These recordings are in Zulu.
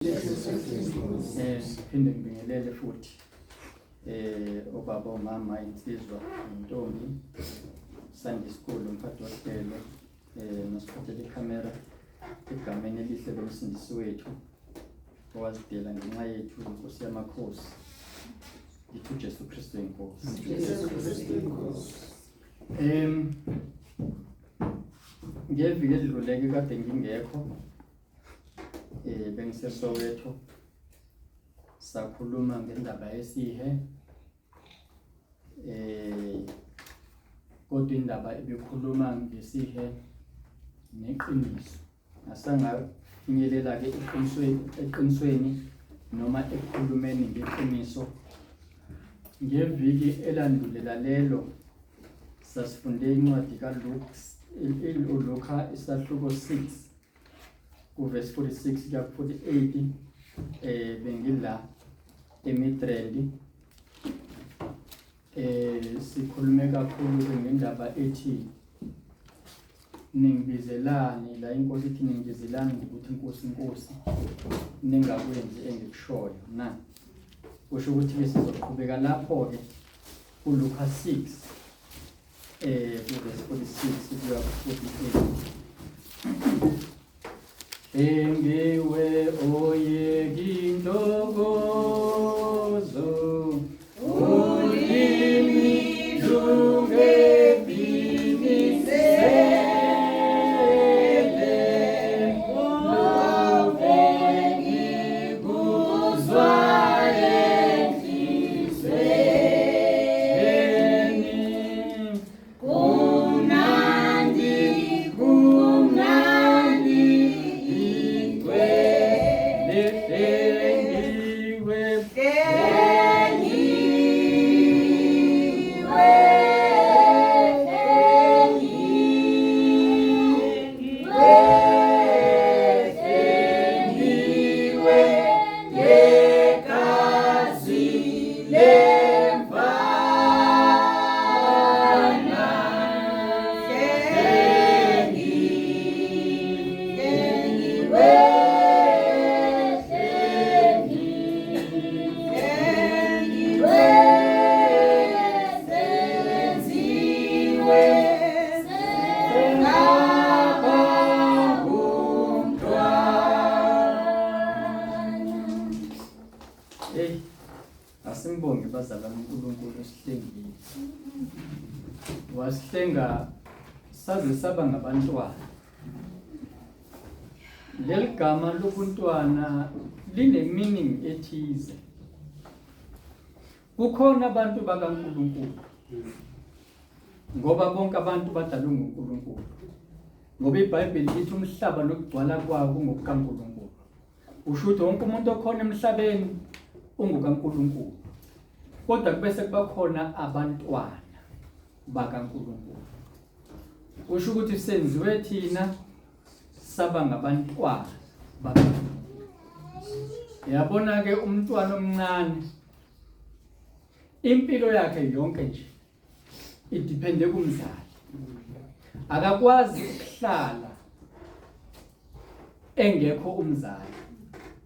Phinde ngibingelele futhi obaba omama insizwa intombi Sunday School umphathi wasicelo nasiphathele ikhamera egameni elihle lomsindisi wethu owazidela ngenxa yethu Nkosi yamakhosi yethu Jesu Kristu inkosi. Ngeviki edluleke kade ngingekho bengiseSoweto sakhuluma ngendaba yesihe kodwa indaba ebikhuluma ngesihe neqiniso asangafinyelela ke eqinisweni noma ekukhulumeni ngeqiniso. Ngeviki elandulela lelo sasifunde incwadi kaLuka isahluko 6 verse 46 kuya 48 bengila eMidrand sikhulume kakhulu ngendaba ethi ningibizelani la inkosi ithi ningibizelani ukuthi inkosi ningakwenzi engikushoyo na kusho ukuthi ke sizoqhubeka lapho ke kuLuka 6 verse 46 kuya 48. Engiwe oyeki ntokozo ulimi lunge binisele loveni kuzwa enhlizweni asimbonge bazalwane uNkulunkulu sihlengile wasihlenga saze saba ngabantwana. Leli gama lobuntwana line meaning ethize. Kukhona abantu bakaNkulunkulu ngoba bonke abantu badalwe nguNkulunkulu, ngoba iBhayibheli lithi umhlaba nokugcwala kwawo kungokukaNkulunkulu. Usho ukuthi wonke umuntu okhona emhlabeni ungukaNkulunkulu, kodwa kubese kuba khona abantwana bakaNkulunkulu. Usho ukuthi senziwe thina saba ngabantwana bakaNkulunkulu. Yabona ke umntwana omncane impilo yakhe yonke nje idepende kumzali. Akakwazi ukuhlala engekho umzali,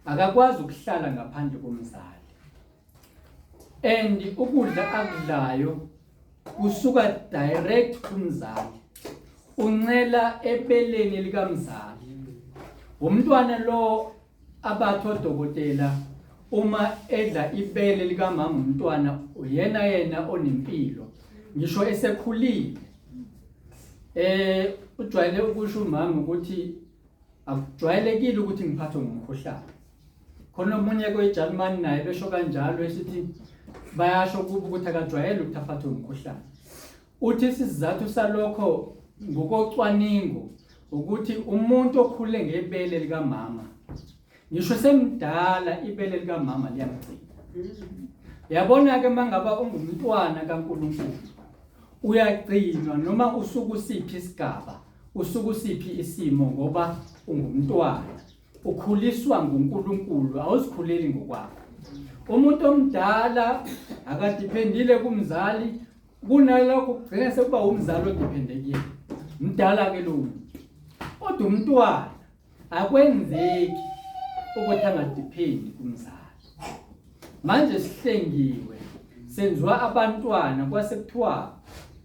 akakwazi ukuhlala ngaphandle komzali. And ukudla akudlayo kusuka direct kumzali, uncela ebeleni likamzali. Umntwana lo abathi odokotela uma edla ibele likamama umntwana uyena onempilo ngisho esekhulile. Ujwayele ukusho umama ukuthi akujwayelekile ukuthi ngiphathwe ngumkhuhlane. Khona omunye kweJalimani naye besho kanjalo esithi bayasho kuba ukuthi akajwayele ukuthi aphathwe ngumkhuhlane. Uthi isizathu salokho ngokocwaningo ukuthi umuntu okhule ngebele likamama ngisho semdala ibele likamama liyamgcina. Yabona ke mangaba ungumntwana kaNkulunkulu uyagcinwa noma usuku siphi isigaba, usuku siphi isimo, ngoba ungumntwana ukhuliswa nguNkulunkulu, awuzikhuleli ngokwakho. Umuntu omdala akadependile kumzali, kunalokho kugcina sekuba umzali odepende kuyena. Mdala ke lo. Kodwa umntwana akwenzeki ukuthi angadephendi kumzali. Manje sihlengiwe senziwa abantwana kwase kuthiwa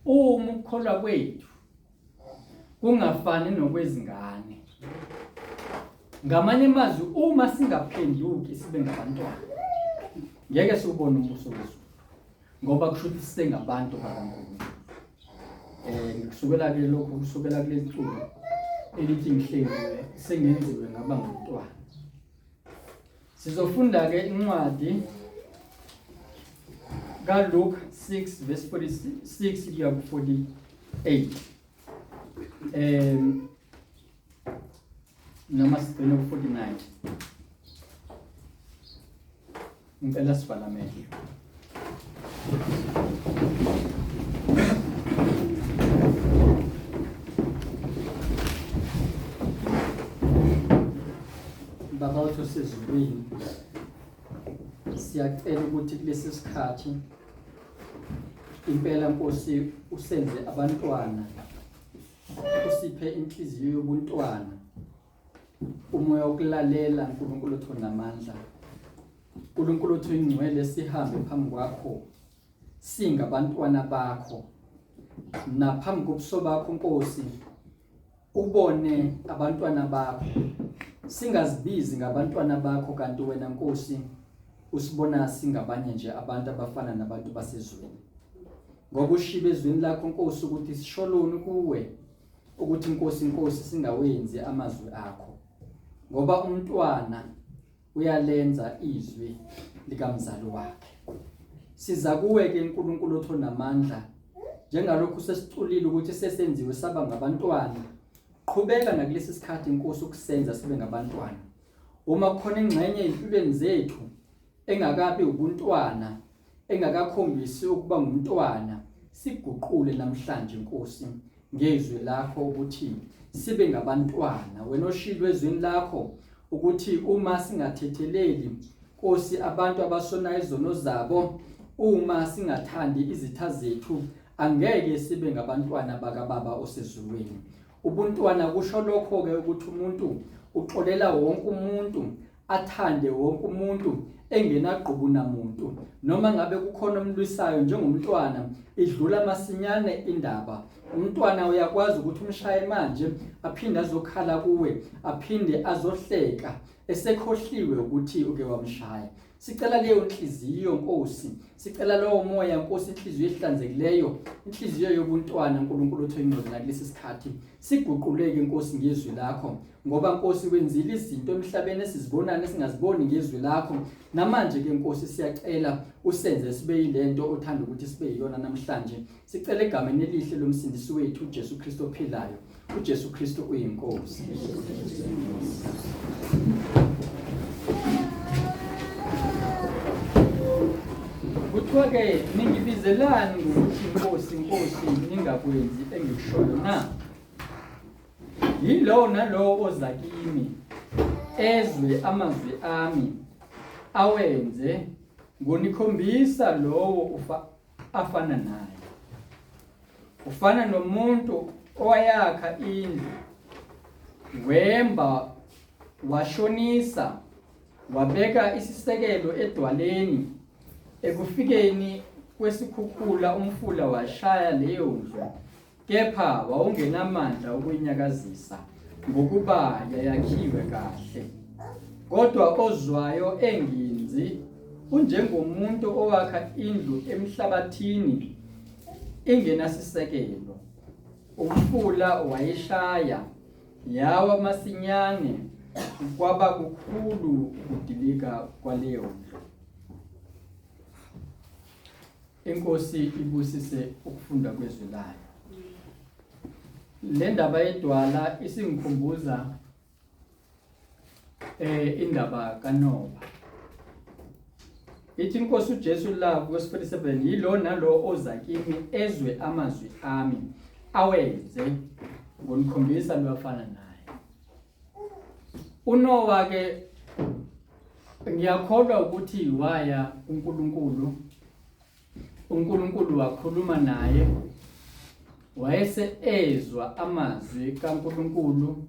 uma ukukholwa kwethu kungafani nokwezingane. Ngamanye amazwi uma singaphenduki sibe ngabantwana ngeke siubone umbuso wezulu, ngoba kusho ukuthi sisengabantu bakaNkulunkulu. Ngikusukela ke lokho kusukela kule culo elithi ngihlengiwe sengenziwe ngaba ngumntwana. Sizofunda ke incwadi kaLuke 6 verse 46 kuya ku-48. Noma sigcine ku-49. Ngicela sivala amehlo. Baba wethu osezulwini, siyacela ukuthi kulesi sikhathi impela Nkosi usenze abantwana, usiphe inhliziyo yobuntwana, umoya wokulalela uNkulunkulu othu namandla. uNkulunkulu othu ingcwele, sihambe phambi kwakho singabantwana bakho, naphambi kobuso bakho Nkosi ubone abantwana bakho, singazibizi ngabantwana bakho kanti wena Nkosi usibona singabanye nje abantu abafana nabantu basezweni. Ngoba ushibe ezweni lakho Nkosi ukuthi sisholoni kuwe ukuthi Nkosi singawenzi amazwi akho, ngoba umntwana uyalenza izwi likamzali wakhe. Siza kuwe ke uNkulunkulu othu namandla, njengalokhu sesiculile ukuthi sesenziwe saba ngabantwana. Qhubeka nakulesi sikhathi Nkosi ukusenza sibe ngabantwana. Uma kukhona ingxenye empilweni zethu engakabi ubuntwana, engakakhombisi ukuba ngumntwana, siguqule namhlanje Nkosi ngezwi lakho ukuthi sibe ngabantwana. Wena oshilwe ezweni lakho ukuthi uma singathetheleli Nkosi abantu abasona izono zabo, uma singathandi izitha zethu, angeke sibe ngabantwana bakaBaba osezulwini. Ubuntwana kusho lokho ke ukuthi umuntu uxolela wonke umuntu, athande wonke umuntu, engenagqubu namuntu. Noma ngabe kukhona umlwisayo njengomntwana, idlula masinyane indaba. Umntwana uyakwazi ukuthi umshaye manje aphinde azokhala kuwe, aphinde azohleka esekhohliwe ukuthi uke wamshaya. Sicela leyo inhliziyo Nkosi, sicela lowo moya Nkosi, inhliziyo ehlanzekileyo, inhliziyo yobuntwana uNkulunkulu othu ingcwele nakulesi sikhathi. Siguquleke Nkosi ngezwi lakho, ngoba Nkosi wenzile izinto emhlabeni esizibonana esingaziboni ngezwi lakho. Namanje ke Nkosi siyacela usenze sibe yilento othanda ukuthi sibe yiyona namhlanje. Sicela egameni elihle lomsindisi wethu uJesu Kristu ophilayo. uJesu Kristu uyinkosi. Kuthiwa ke ningibizelani ngokuthi Nkosi ningakwenzi engikushoyo na? Yilo nalo oza kimi ezwe amazwi ami awenze, ngonikhombisa lowo afana naye. Ufana nomuntu owayakha indlu, wemba, washonisa, wabeka isisekelo edwaleni. Ekufikeni kwesikhukhula umfula washaya leyo ndlu, kepha wawungenamandla ukuyinyakazisa ngokuba yayakhiwe kahle. Kodwa ozwayo enginzi unjengomuntu owakha indlu emhlabathini ingenasisekelo. Umfula wayishaya, yawa masinyane, kwaba kukhulu ukudilika kwaleyo ndlu. Inkosi ibusise ukufunda kwezwi layo. Le ndaba yedwala isingikhumbuza indaba kaNoba. Ithi Inkosi uJesu la verse 47, yilo nalo oza kimi ezwe amazwi ami awenze, ngonikhombisa lwafana naye. uNowa ke ngiyakholwa ukuthi waya uNkulunkulu wakhuluma naye, wayese ezwa amazwi kaNkulunkulu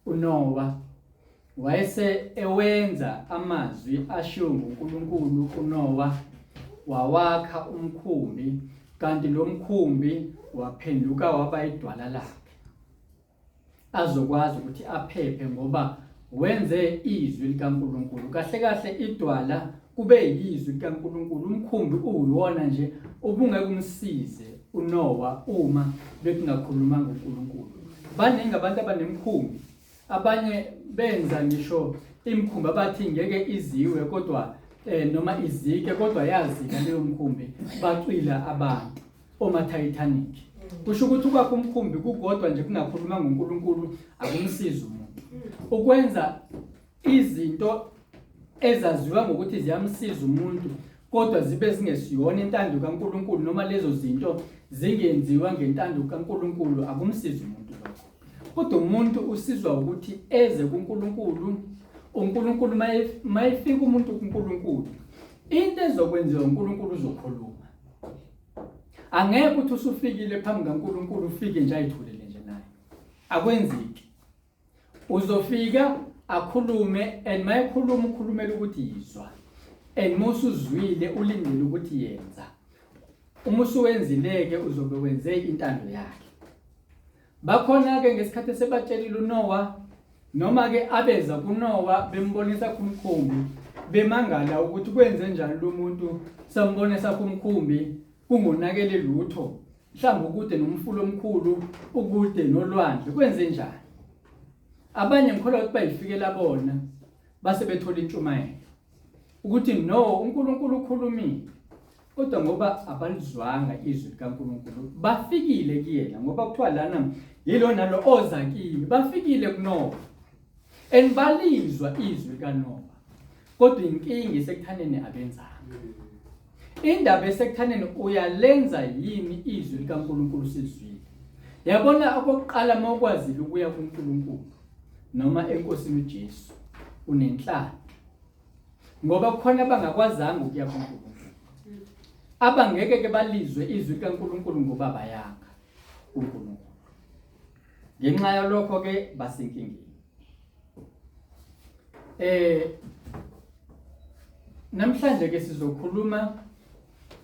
uNowa, wayese ewenza amazwi ashiwo nguNkulunkulu kuNowa, wawakha umkhumbi, kanti lo mkhumbi waphenduka waba idwala lakhe, azokwazi ukuthi aphephe ngoba wenze izwi likaNkulunkulu. Kahle kahle idwala kube yizwi likaNkulunkulu, umkhumbi uyiwona nje ubungeke umsize uNowa uma bekungakhulumanga uNkulunkulu. Baningi abantu abanemkhumbi, abanye benza ngisho imkhumbi abathi ngeke iziwe kodwa noma izike kodwa yazika leyo mkhumbi, bacwila abantu oma-Titanic. Kusho ukuthi ukwakho umkhumbi kukodwa nje kungakhulumanga uNkulunkulu akumsizi umuntu. Ukwenza izinto ezaziwa ngokuthi ziyamsiza umuntu kodwa zibe zingesiyona intando kaNkulunkulu, noma lezo zinto zingenziwa ngentando kaNkulunkulu, akumsizi umuntu lokho. Kodwa umuntu usizwa ukuthi eze kuNkulunkulu, uNkulunkulu mayefika umuntu kuNkulunkulu, into ezokwenziwa uNkulunkulu uzokhuluma. Angeke ukuthi usufikile phambi kaNkulunkulu ufike nje ayithulele nje naye, akwenzeki. Uzofika akhulume, and mayekhuluma ukhulumela ukuthi yizwa, and musuzwile ulindele ukuthi yenza. Uma usuwenzileke uzobe wenze intando yakhe. Bakhona ke ngesikhathi sebatshelile uNowa, noma ke abeza kuNowa bembonisa kumkhumbi, bemangala ukuthi kwenze njani lo muntu sambonisa kumkhumbi kungonakele lutho, mhlawumbe ukude nomfulo omkhulu, ukude nolwandle, kwenze njani. Abanye ngikholwa ukuthi bayifikela bona base bethola intshumayelo ukuthi no, uNkulunkulu ukhulumile, kodwa ngoba abalizwanga izwi likaNkulunkulu bafikile kuyena, ngoba kuthiwa lana yilo nalo oza kimi, bafikile kuNowa and balizwa izwi likaNowa, kodwa inkinga isekuthaneni abenzanga. Indaba esekuthaneni uyalenza yini izwi likaNkulunkulu sizwile. Yabona okokuqala mawukwazile ukuya kuNkulunkulu noma enkosini uJesu unenhlalo, ngoba kukhona abangakwazanga ukuya kuNkulunkulu, abangeke ke balizwe izwi likaNkulunkulu ngoba bayanga uNkulunkulu. Ngenxa yalokho ke basenkingeni. Namhlanje ke sizokhuluma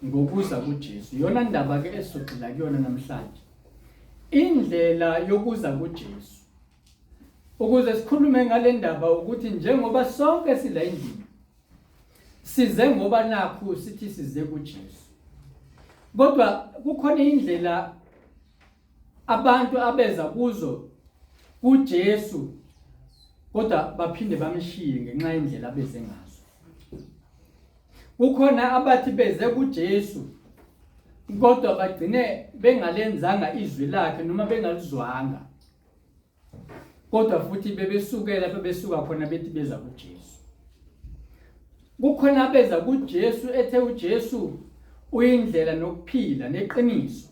ngokuza kuJesu. Yona ndaba ke esizogxila kuyona namhlanje. Indlela yokuza kuJesu. Ukuze sikhulume ngale ndaba ukuthi njengoba sonke sila endlini size ngoba nakho sithi size kuJesu. Kodwa kukhona indlela abantu abeza kuzo kuJesu kodwa baphinde bamshiye ngenxa yendlela abeze ngazo. Kukhona abathi beze kuJesu kodwa bagcine bengalenzanga izwi lakhe noma bengalizwanga, kodwa futhi bebesukela bebesuka khona bethi beza kuJesu. Kukhona abeza kuJesu ethe uJesu uyindlela nokuphila neqiniso,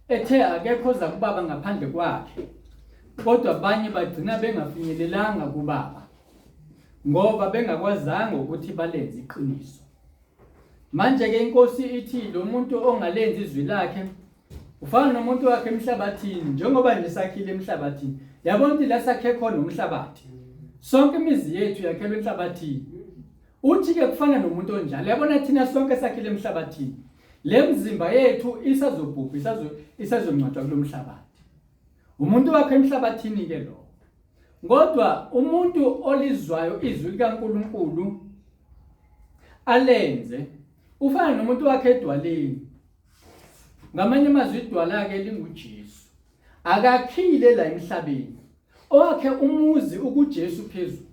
ethe akekho oza kuBaba ngaphandle kwakhe, kodwa abanye bagcina bengafinyelelanga kuBaba ngoba bengakwazanga ukuthi balenze iqiniso. Manje ke inkosi ithi lo muntu ongalenzi izwi lakhe ufana nomuntu wakhe emhlabathini, njengoba nje sakhile emhlabathini. Yabona ukuthi la sakhe khona umhlabathi, sonke imizi yethu yakhelwe emhlabathini. Uthi ke kufana nomuntu onjalo, yabona thina sonke sakhile emhlabathini, le mzimba yethu isazobhubha, isazongcwatshwa kulo mhlabathi. Umuntu wakhe emhlabathini ke lo. Kodwa umuntu olizwayo izwi likaNkulunkulu alenze ufana nomuntu wakhe edwaleni. Ngamanye amazwi idwala ke linguJesu, akakhile la emhlabeni, owakhe umuzi ukuJesu phezulu.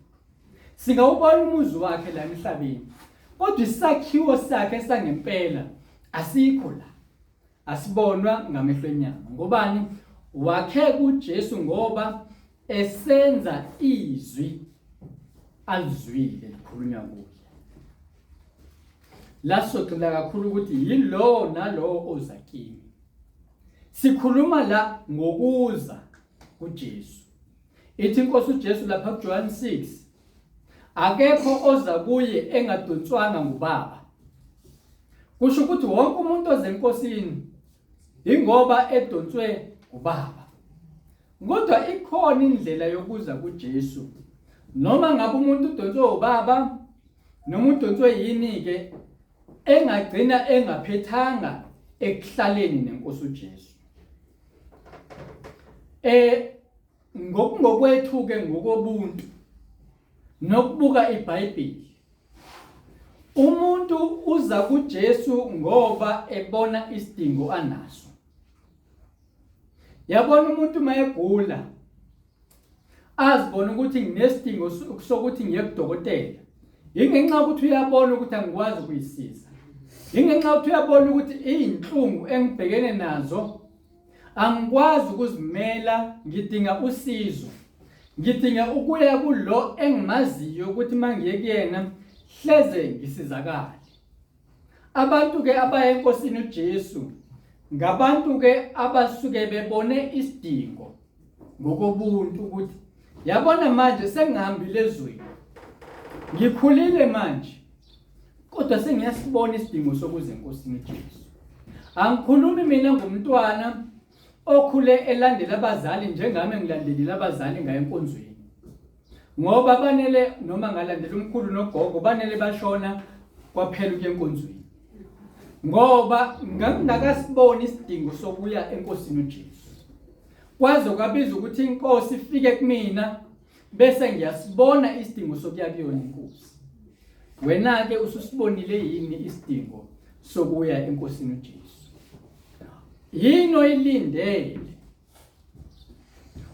Singawubona umuzi wakhe la emhlabeni, kodwa isakhiwo sakhe sangempela asikho la, asibonwa ngamehlo enyama. Ngobani? Wakhe kuJesu ngoba esenza izwi alizwile likhulunywa kuye. Lasogxila kakhulu ukuthi yilo nalo oza kimi. Sikhuluma la ngokuza kuJesu. Ithi inkosi uJesu lapha kuJohn 6, akekho oza kuye engadonswanga nguBaba. Kusho ukuthi wonke umuntu oze enkosini ingoba edonswe nguBaba. Kodwa ikhona indlela yokuza kuJesu noma ngabe umuntu udonswe ubaba noma udonswe yini ke engagcina engaphethanga ekuhlaleni nenkosi uJesu. Ngokwethu ke ngokobuntu nokubuka iBhayibheli, umuntu uza kuJesu ngoba ebona isidingo anaso. Yabona umuntu mayegula azibona ukuthi nginesidingo sokuthi ngiye kudokotela, ingenxa ukuthi uyabona ukuthi angikwazi ukuyisiza, ingenxa ukuthi uyabona ukuthi izinhlungu engibhekene nazo angikwazi ukuzimela, ngidinga usizo, ngidinga ukuya kulo engimaziyo ukuthi mangiye kuyena hleze ngisizakale. Abantu ke abaya enkosini uJesu ngabantu ke abasuke bebone isidingo ngokobuntu ukuthi yabona manje sengihambile ezweni, ngikhulile manje, kodwa sengiyasibona isidingo sokuza enkosini uJesu. Angikhulumi mina ngumntwana okhule elandela abazali njengami ngilandelile abazali ngaye enkonzweni, ngoba banele noma ngalandela umkhulu nogogo banele bashona kwaphela ukuya enkonzweni, ngoba ngakasibona isidingo sokuya enkosini uJesu. Kwaze kwabiza ukuthi inkosi ifike kumina bese ngiyasibona isidingo sokuya kuyona inkosi. Wena ke ususibonile yini isidingo sokuya enkosini uJesu? Yini oyilindele?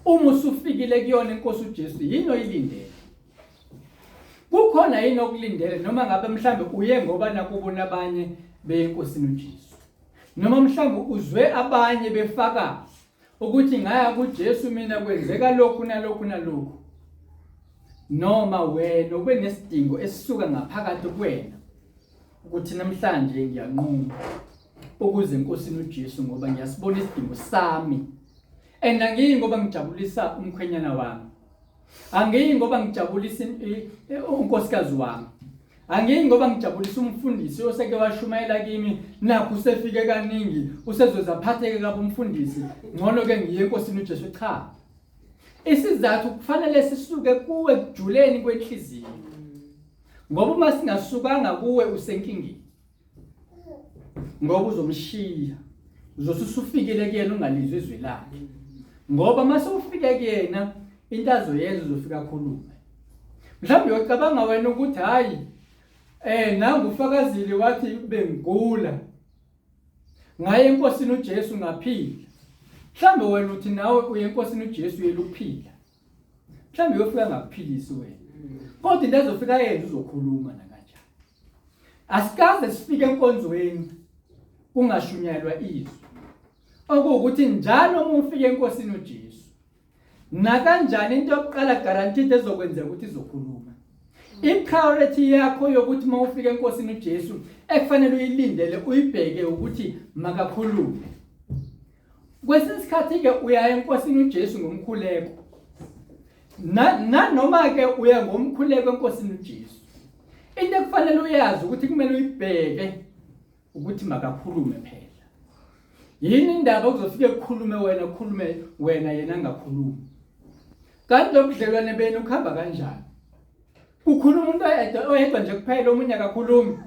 Uma usufikile kuyona inkosi uJesu, yini oyilindele? Kukhona yini okulindele noma ngabe mhlambe uye ngoba nakubona abanye beyinkosini uJesu, noma mhlambe uzwe abanye befaka ukuthi ngaya kuJesu mina kwenzeka lokhu nalokhu nalokhu, noma wena ube nesidingo esisuka ngaphakathi kuwena ukuthi namhlanje ngiyanquma ukuze enkosini uJesu ngoba ngiyasibona isidingo sami, and angiyi ngoba ngijabulisa umkhwenyana wami, angiyi ngoba ngijabulisa unkosikazi wami, angiyi ngoba ngijabulisa umfundisi oseke washumayela kimi nakho usefike kaningi usezozaphatheke kabi umfundisi, ngcono ke ngiye enkosini uJesu. Cha, isizathu kufanele sisuke kuwe kujuleni kwenhliziyo, ngoba uma singasukanga kuwe usenkingeni, ngoba uzomshiya, uzosufikile kuyena ungalizwe izwi lakhe, ngoba mase ufike kuyena into azoyenza uzofika khulume. Mhlawumbe uyacabanga wena ukuthi hayi nangu ufakazile wathi bengigula ngaye enkosini uJesu ngaphila. Mhlawumbe wena uthi nawe uye enkosini uJesu uyela ukuphila, mhlawumbe uyofika ngakuphilisi wena, kodwa into ezofika yenza uzokhuluma nakanjani. Asikaze sifike enkonzweni kungashunyayelwa izwi, okuwukuthi njalo uma ufike enkosini uJesu nakanjani into yokuqala guaranteed ezokwenzeka ukuthi izokhuluma. I-priority yakho yokuthi uma ufike enkosini uJesu ekufanele uyilindele uyibheke ukuthi makakhulume. Kwesinye isikhathi ke uya enkosini uJesu ngomkhuleko, noma ke uya ngomkhuleko enkosini uJesu, into ekufanele uyazi ukuthi kumele uyibheke ukuthi makakhulume phela. Yini indaba ukuzofika ukukhulume wena, ukhulume wena yena angakhulumi? Kanti lokudlelwane benu ukuhamba kanjani? Kukhuluma umuntu oyedwa nje kuphela, omunye akakhulumi?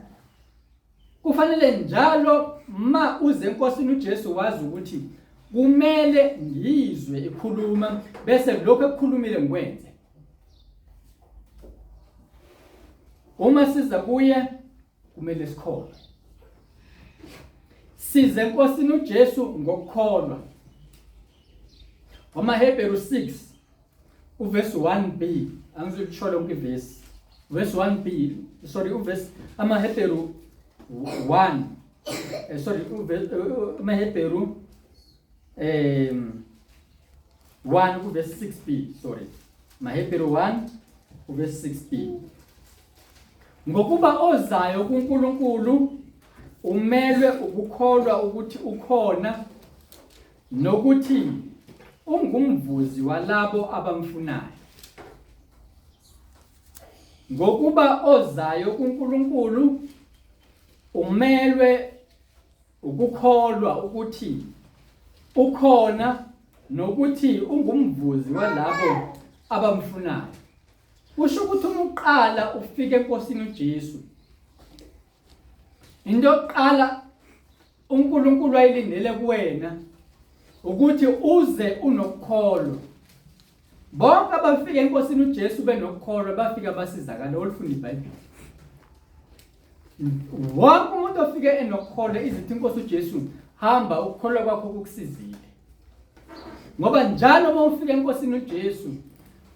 Kufanele njalo ma uze enkosini uJesu wazi ukuthi kumele ngizwe ikhuluma bese lokho ekukhulumile ngikwenze. Uma siza kuye kumele sikholwe. Size enkosini uJesu ngokukholwa. AmaHebheru 6 uverse 1b, angizokusho lonke ivesi. Verse 1b, sorry, uverse AmaHebheru 1 AmaHebheru 1 uverse 6b, sorry. AmaHebheru 1 uverse 6b. Ngokuba ozayo kuNkulunkulu umelwe ukukholwa ukuthi ukhona nokuthi ungumvuzi walabo abamfunayo. Ngokuba ozayo kuNkulunkulu umelwe ukukholwa ukuthi ukhona nokuthi ungumvuzi walabo abamfunayo. kusho ukuthi uma uqala ufike enkosini uJesu, into yokuqala uNkulunkulu ayilindele kuwena ukuthi uze unokukholwa. Bonke abafika enkosini uJesu benokukholwa bafika basizakala. Olufunda iBhayibheli, wonke umuntu ofike enokukholwa izithi inkosi uJesu hamba ukukholwa kwakho kukusizile. Ngoba njalo uma ufika enkosini uJesu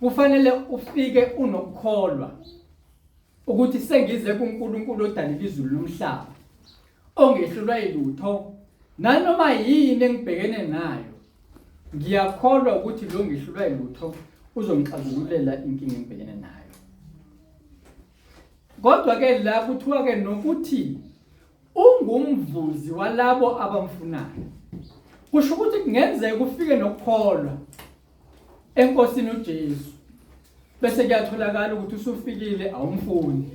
kufanele ufike unokukholwa ukuthi sengize kuNkulunkulu odalile izulu nomhlaba, ongehlulwa yilutho, nanoma yini engibhekene nayo ngiyakholwa ukuthi lo ngehlulwa yilutho uzongixazululela inkinga engibhekene nayo. Kodwa ke la kuthiwa ke nokuthi ungumvuzi walabo abamfunayo. Kusho ukuthi kungenzeka ufike nokukholwa enkosini uJesu bese kuyatholakala ukuthi usufikile awumfuni.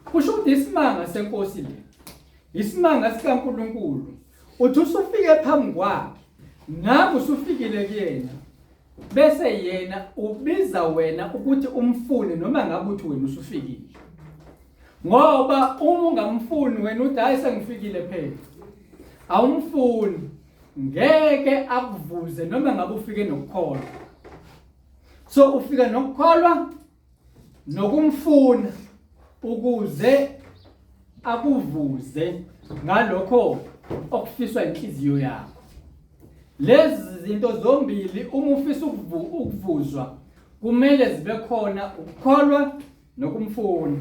Kusho ukuthi isimanga senkosi le, isimanga sikaNkulunkulu, uthi usufike phambi kwakhe, nawe usufikile kuyena, bese yena ubiza wena ukuthi umfuni noma ngabe uthi wena usufikile. Ngoba uma ungamfuni wena uthi hayi sengifikile phela, awumfuni, ngeke akuvuze noma ngabe ufike nokukholwa. So ufika nokukholwa nokumfuna ukuze akuvuze ngalokho okufiswa inhliziyo yakho. Lezi zinto zombili uma ufisa ukuvuzwa kumele zibe khona, ukukholwa nokumfuna.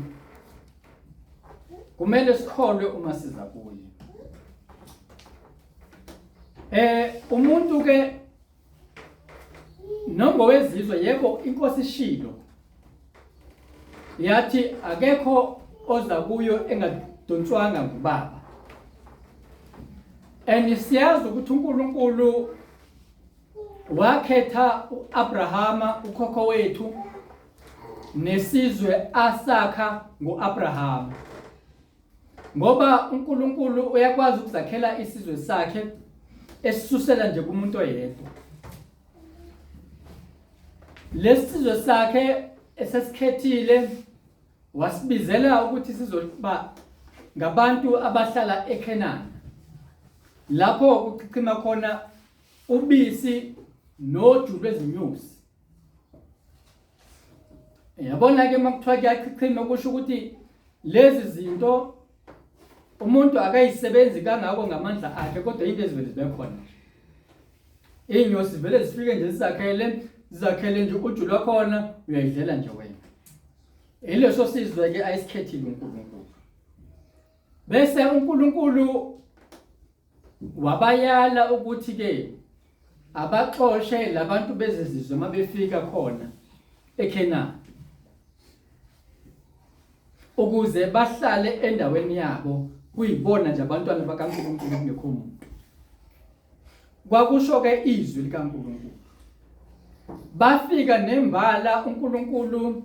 Kumele sikholwe uma siza kuye. Umuntu ke nongowezizwe, yebo inkosi ishilo yathi akekho oza kuyo engadonswanga ngubaba. Siyazi ukuthi uNkulunkulu wakhetha uAbrahama ukhokho wethu nesizwe asakha ngoAbrahama, ngoba uNkulunkulu uyakwazi ukuzakhela isizwe sakhe esisusela nje kumuntu oyedwa. Lesizwe sakhe esesikhethile wasibizela ukuthi sizoba ngabantu abahlala eKhenani, lapho kuchichima khona ubisi noju lwezinyosi. Yabona ke makuthiwa kuyachichima kusho ukuthi lezi zinto umuntu akayisebenzi kangako ngamandla akhe, kodwa into ezivele zibe khona. Inyosi vele zifike nje zizakhele nje uju lwakhona, uyayidlela nje wena. Ileso sizwe ke ayisikhethile uNkulunkulu. Bese uNkulunkulu wabayala ukuthi ke abaxoshe labantu bezizizwe mabefika khona eKhenani ukuze bahlale endaweni yabo, kuyibona nje abantwana bakaNkulunkulu kungekho umuntu. Kwakusho ke izwi likaNkulunkulu. Bafika nembala, uNkulunkulu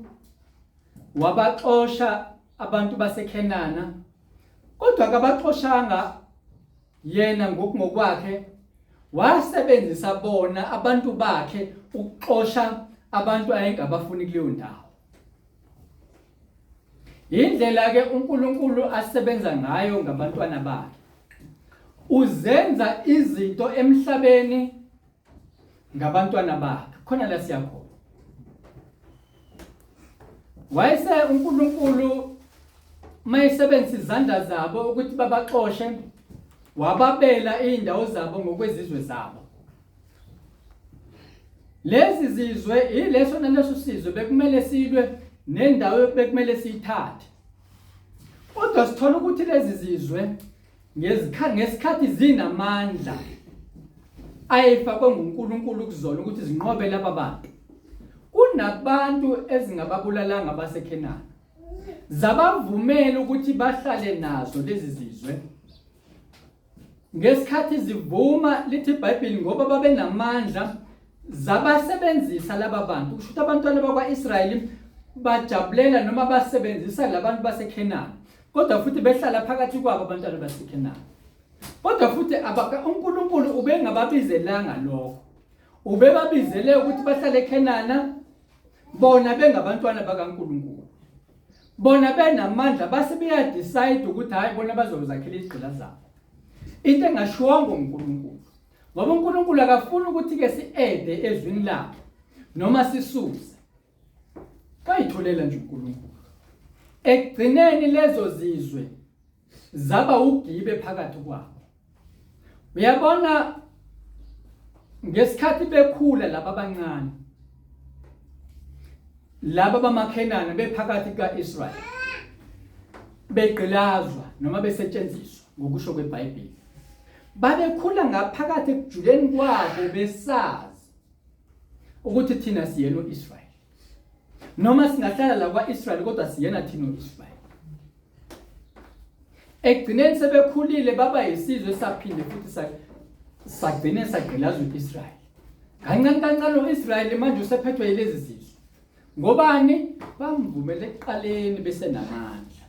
wabaxosha abantu baseKhenana, kodwa akabaxoshanga yena ngokwakhe, wasebenzisa bona abantu bakhe ukuxosha abantu ayengabafuni kuleyo ndawo. Indlela ke uNkulunkulu asebenza ngayo ngabantwana bakhe, uzenza izinto emhlabeni ngabantwana bakhe. Khona la siyakhona. Wayese uNkulunkulu mayisebenzisa izandla zabo ukuthi babaxoshe, wababela indawo zabo ngokwezizwe zabo. Lezi zizwe ileso naleso sizwe bekumele silwe nendawo bekumele siyithathe. Kodwa sithola ukuthi lezi zizwe ngesikhathi zinamandla ayifakwe nguNkulunkulu kuzona ukuthi zinqobe laba bantu, kunabantu ezingababulalanga baseKhenani, zabavumela ukuthi bahlale nazo lezi zizwe. Ngesikhathi zivuma, lithi iBhayibheli, ngoba babenamandla zabasebenzisa laba bantu. Kusho ukuthi abantwana bakwaIsrayeli bajabulela noma basebenzisa labantu baseKhenani, kodwa futhi behlala phakathi kwabo abantwana baseKhenani. Kodwa futhi uNkulunkulu ubengababizelanga lokho, ubebabizele ukuthi bahlale eKhenana, bona bengabantwana bakaNkulunkulu, bona benamandla base beya decide ukuthi hayi bona bazozakhela izigqila zabo into engashwongo uNkulunkulu, ngoba uNkulunkulu akafuni ukuthi ke siede ezwini lakhe noma sisuse. Bayitholela nje uNkulunkulu. Ekugcineni lezo zizwe zaba ugibe phakathi kwabo. Uyabona ngesikhathi bekhula laba abancane, laba bamaKhenani bephakathi kaIsrael begqilazwa noma besetshenziswa ngokusho kweBhayibheli, babekhula ngaphakathi ekujuleni kwabo besazi ukuthi thina siyena uIsrael, noma singahlala la kwaIsrael kodwa siyena thina uIsrael. Ekugcineni sebekhulile baba yisizwe saphinde futhi sagcine sagqilazwa uIsrael. Kancane kancane uIsrael manje usephethwe yilezi zizwe. Ngobani? Bamvumele ekuqaleni besenamandla.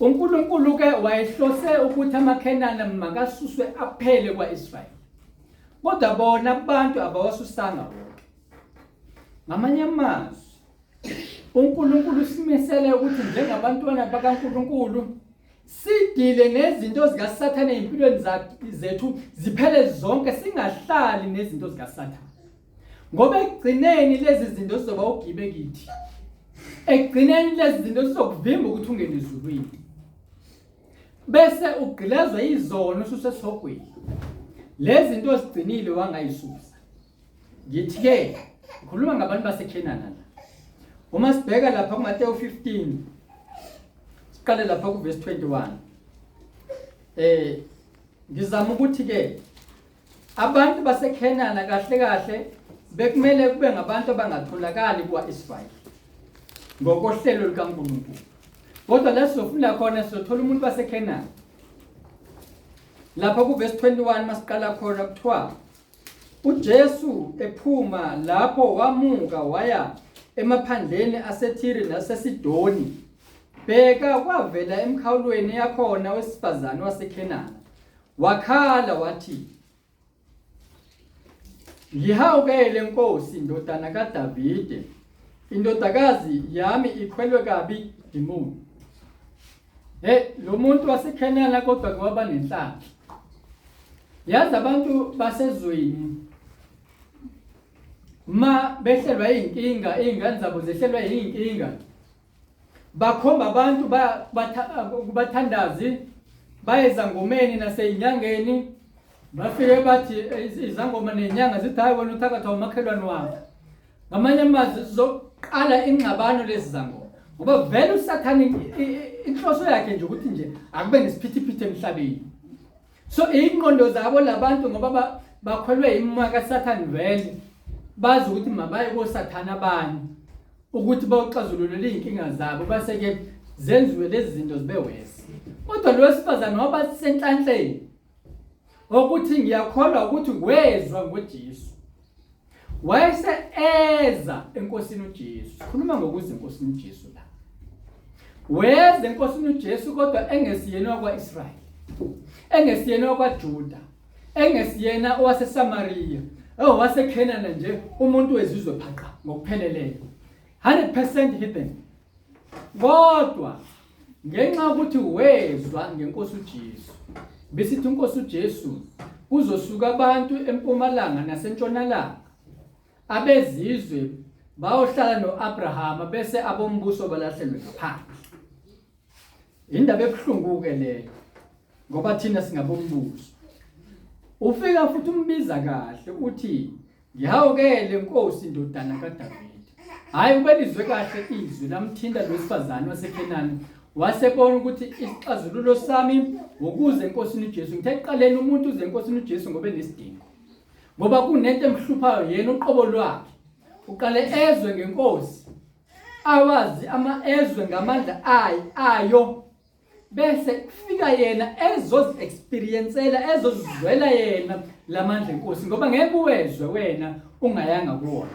uNkulunkulu ke wayehlose ukuthi amaKhenani makasuswe aphele kwaIsrael. Kodwa bona abantu abawasusanga bonke. Ngamanye amazwi, uNkulunkulu simisele ukuthi njengabantwana bakaNkulunkulu sidile nezinto zikaSathane empilweni zethu ziphele zonke, singahlali nezinto zikaSathane. Ngoba ekugcineni lezi zinto zizoba ugibe kithi. Ekugcineni lezi zinto zizokuvimba ukuthi ungene ezulwini. Bese ugqilazwa izono ususesihogweni. Lezi zinto zigcinile wangayisusa. Ngithi ke ngikhuluma ngabantu baseKhenani la. Uma sibheka lapha kuMateyu 15 siqale lapha kuverse 21. Ngizama ukuthi ke abantu baseKhenani kahle kahle bekumele kube ngabantu abangatholakali kwaIsrael ngokohlelo likaNkulunkulu. Kodwa la sofuna khona sothola umuntu waseKhenani. Lapha kuverse 21 masiqala khona kuthiwa uJesu ephuma lapho wamuka waya emaphandleni aseThire naseSidoni. Bheka kwavela emkhawulweni yakhona wesifazane waseKhenani. Wakhala wathi, "Ngihawukele Nkosi, ndodana kaDavide, indodakazi yami ikhwelwe kabi idimoni." Lo muntu waseKhenani kodwa kwaba nenhlanhla. Yazi abantu basezweni ma behlelwa inkinga, izingane zabo zehlelwa inkinga, bakhomba abantu kubathandazi, bayeza ngomeni nasenyangeni, bafike bathi izangoma nenyanga zithi hayi wena uthakatha umakhelwane wakho. Ngamanye amazwi sizoqala ingxabano lezi zangoma, ngoba vele uSathane inhloso yakhe nje ukuthi nje akube nesiphithiphithi emhlabeni. So ingqondo zabo labantu ngoba bakhwelwe imoya kaSathane vele bazi ukuthi mabaye koSathane abanye ukuthi bawuxazulule inkinga zabo, base ke zenziwe lezi zinto zibe wesi. Kodwa lo wesifazane waba senhlanhleni ukuthi ngiyakholwa ukuthi wezwa ngoJesu. Wayese eza enkosini uJesu. Khuluma ngokuza enkosini uJesu la. Weza enkosini uJesu kodwa engesiyena kwaIsrael, engesiyena kwaJuda, engesiyena owaseSamaria, owaseKhenani nje, umuntu wezizwe phaqa ngokupheleleyo. 100% heathen. Kodwa ngenxa ukuthi wezwa ngenkosi uJesu, besithi inkosi uJesu kuzosuka abantu empumalanga nasentshonalanga, abezizwe bayohlala noAbrahama bese abombuso balahlelwe ngaphandle. Indaba ebuhlungu ke leyo, ngoba thina singabombuso. Ufika futhi umbiza kahle uthi ngihawukele Nkosi, ndodana kaDavide. Hayi ubelizwe kahle izwi lamthinda lo wesifazane waseKhenani, wasebona ukuthi isixazululo sami ukuze enkosini uJesu. Ngithe eqaleni umuntu uze enkosini uJesu ngoba enesidingo, ngoba kunento emhluphayo yena uqobo lwakhe. Uqale ezwe ngenkosi, awazi ezwe ngamandla ayo, bese kufika yena ezozi-experiencela, ezozizwela yena lamandla enkosi, ngoba ngeke uwezwe wena ungayanga kuwona.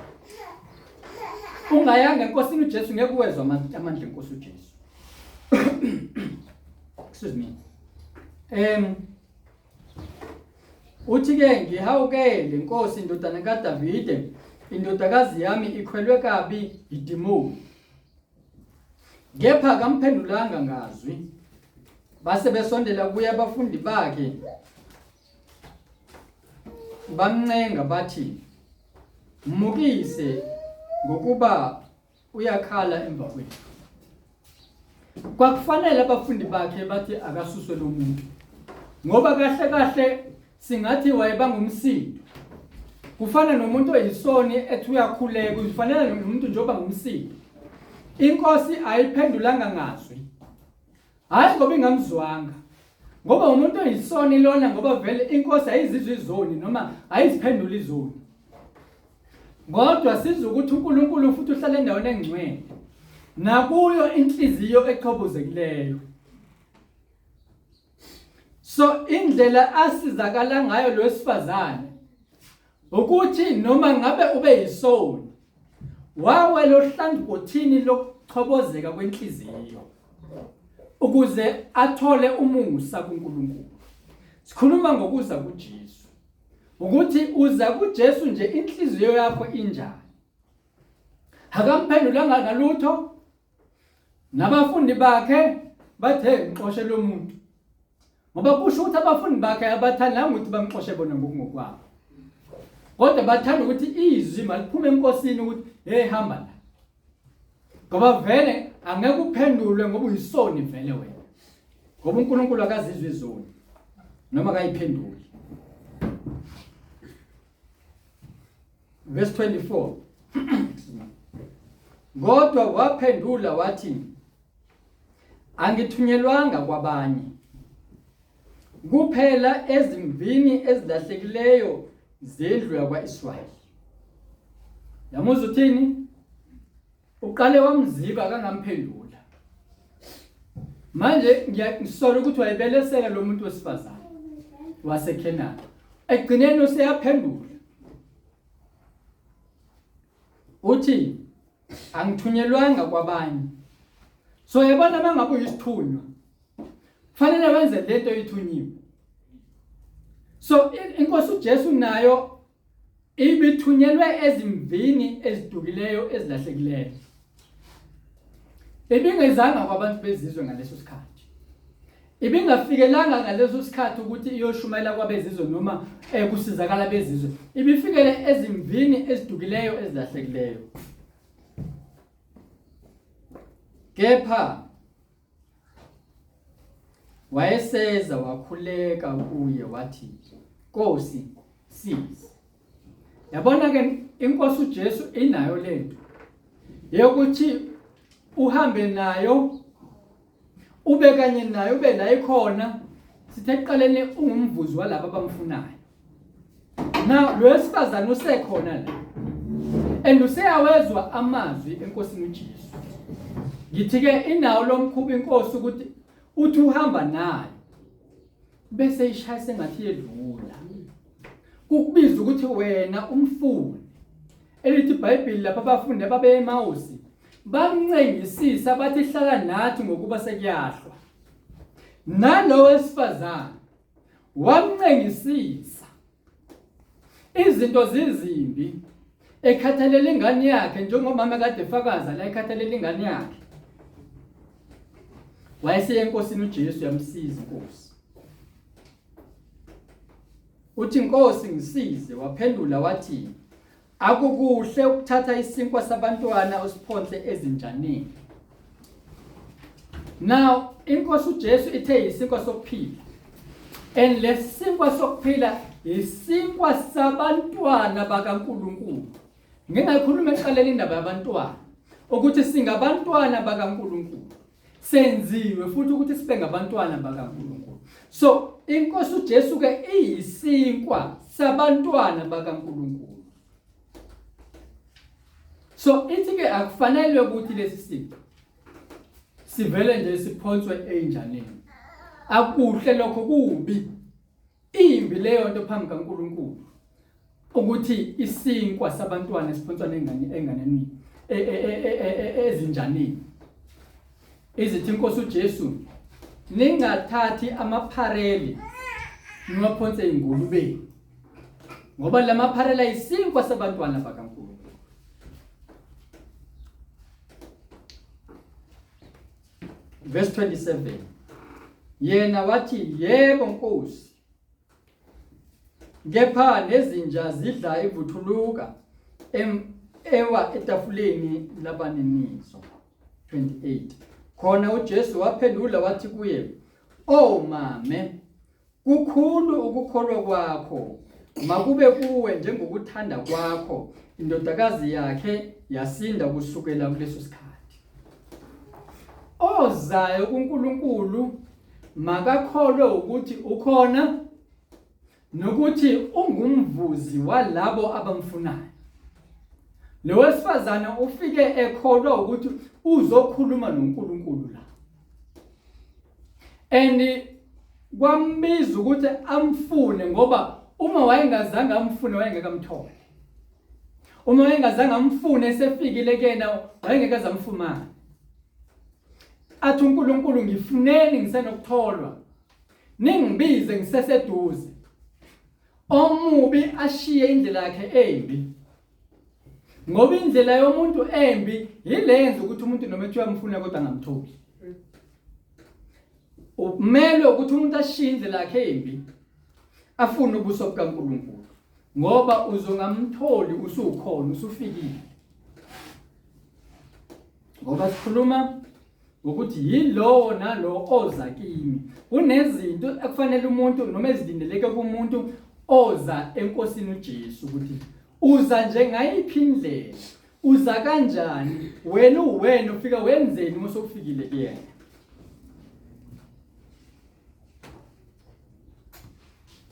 Ungayanga enkosini uJesu ngeke uwezwe amandla enkosi uJesu. Excuse me. Uthi ke ngihawukele Nkosi, ndodana kaDavide, indodakazi yami ikhwelwe kabi idimoni. Kepha kamphendulanga ngazwi. Base besondela kuye abafundi bakhe bamncenga bathi, "Mukise ngokuba uyakhala emva kwethu." Kwakufanele abafundi bakhe bathi akasuswe lo muntu, ngoba kahle kahle singathi wayebanga umsindo. Kufana nomuntu oyisoni ethi uyakhuleka, ufanele nomuntu njengoba ngumsindo. Inkosi ayiphendulanga ngazwi, hayi ngoba ingamzwanga, ngoba umuntu oyisoni lona, ngoba vele inkosi ayizizwe izoni noma ayiziphendula izoni. Kodwa siza ukuthi uNkulunkulu futhi uhlala endaweni engcwele, nakuyo inhliziyo exhobozekileyo. So indlela asizakala ngayo lo wesifazane ukuthi noma ngabe ube yisoni, wawela ohlangothini lokuchobozeka kwenhliziyo ukuze athole umusa kuNkulunkulu. Sikhuluma ngokuza kuJesu, ukuthi uza kuJesu nje inhliziyo yakho injani. Akamphendulanga ngalutho, nabafundi bakhe bathe ngixoshe lo muntu, ngoba kusho ukuthi abafundi bakhe abathandanga ukuthi bamxoshe bona ngokungokwabo, kodwa bathanda ukuthi izwi maliphume enkosini ukuthi hey hamba la, ngoba vele angeke uphendulwe ngoba uyisoni vele wena, ngoba uNkulunkulu akazizwe izoni noma akayiphenduli. Verse 24. Kodwa waphendula wathi, "Angithunyelwanga kwabanye, kuphela ezimvini ezilahlekileyo zendlu yakwa-Israyeli." Yamuzwa uthini? Uqale wamziba kangamphendula. Manje ngiyasola ukuthi wayebelesela lo muntu wesifazane waseKhenani. Egcineni useyaphendula. Uthi, "Angithunyelwanga kwabanye." So yabona mangabe uyisithunywa, kufanele wenze lento oyithunyiwe. So inkosi uJesu nayo ibithunyelwe ezimvini ezidukileyo ezilahlekileyo. Ibingezanga kwabantu bezizwe ngaleso sikhathi. Ibingafikelanga ngaleso sikhathi ukuthi iyoshumayela kwabezizwe noma kusizakala bezizwe. Ibifikele ezimvini ezidukileyo ezilahlekileyo. Kepha wayeseza wakhuleka kuye wathi, "Nkosi, size." Yabona ke inkosi uJesu inayo lento yokuthi uhambe nayo, ube kanye nayo, ube la ikhona. Sithe eqaleni ungumvuzi walabo abamfunayo. Na lo wesifazane usekhona la, and useyawezwa amazwi enkosini uJesu. Ngithi ke inawo lo mkhuba inkosi ukuthi uthi uhamba nayo bese ishaya sengathi yedlula, kukubiza ukuthi wena umfundi. Elithi iBhayibheli lapha abafundi ababe eMawusi bamncengisisa bathi hlala nathi ngokuba sekuyahlwa. Nalo wesifazane wamncengisisa izinto zizimbi, ekhathalela ingane yakhe njengomama kade efakaza la ekhathalela ingane yakhe. Wayesiya enkosini uJesu yamsiza inkosi. Uthi, "Nkosi ngisize." Waphendula wathi, "Akukuhle ukuthatha isinkwa sabantwana usiphonse ezinjaneni." Now inkosi uJesu ithe isinkwa sokuphila, and lesinkwa sokuphila isinkwa sabantwana bakaNkulunkulu. Ngingayikhuluma eqaleni indaba yabantwana ukuthi singabantwana bakaNkulunkulu, senziwe futhi ukuthi sibe ngabantwana bakaNkulunkulu. So inkosi uJesu ke iyisinkwa sabantwana bakaNkulunkulu. So ithi ke akufanele ukuthi lesi sinkwa sivele nje siphonswe enjaneni. Akuhle lokho, kubi, imbi leyo nto phambi kaNkulunkulu ukuthi isinkwa sabantwana siphonswa enganeni ezinjaneni. Izithi inkosi uJesu, "Ningathathi amaphareli niwaphonse ingulubeni, ngoba la mapharela isinkwa sabantwana bakaNkulunkulu." verse 27. Yena wathi, yebo Nkosi, kepha nezinja zidla ivuthuluka ewa etafuleni labaninizo. 28. Khona uJesu waphendula wathi kuye, "Oh mame, kukhulu ukukholwa kwakho, makube kuwe njengokuthanda kwakho." Indodakazi yakhe yasinda kusukela kuleso sikhathi. Ozayo kuNkulunkulu makakholwe ukuthi ukhona nokuthi ungumvuzi walabo abamfunayo. Lo wesifazane ufike ekholwa ukuthi uzokhuluma noNkulunkulu la. And kwambiza ukuthi amfune ngoba uma wayengazange amfune wayengekamtholi. Uma wayengazange amfune esefikile kena wayengekaze amfumane. Athi uNkulunkulu ngifuneni ngisenokutholwa. Ningibize ngiseseduze. Omubi ashiye indlela yakhe embi. Ngoba indlela yomuntu embi yilenza ukuthi umuntu noma ethi uyamfuna kodwa angamtholi. Umele ukuthi umuntu ashiye indlela yakhe embi afune ubuso bukaNkulunkulu ngoba uzongamtholi usukhona usufikile. Ngoba sikhuluma ukuthi yilowo nalo oza kimi. Kunezinto ekufanele umuntu noma ezilindeleke kumuntu oza enkosini uJesu ukuthi uza njengayiphi indlela, uza kanjani, wena ufika wenzeni uma usufikile kuyena.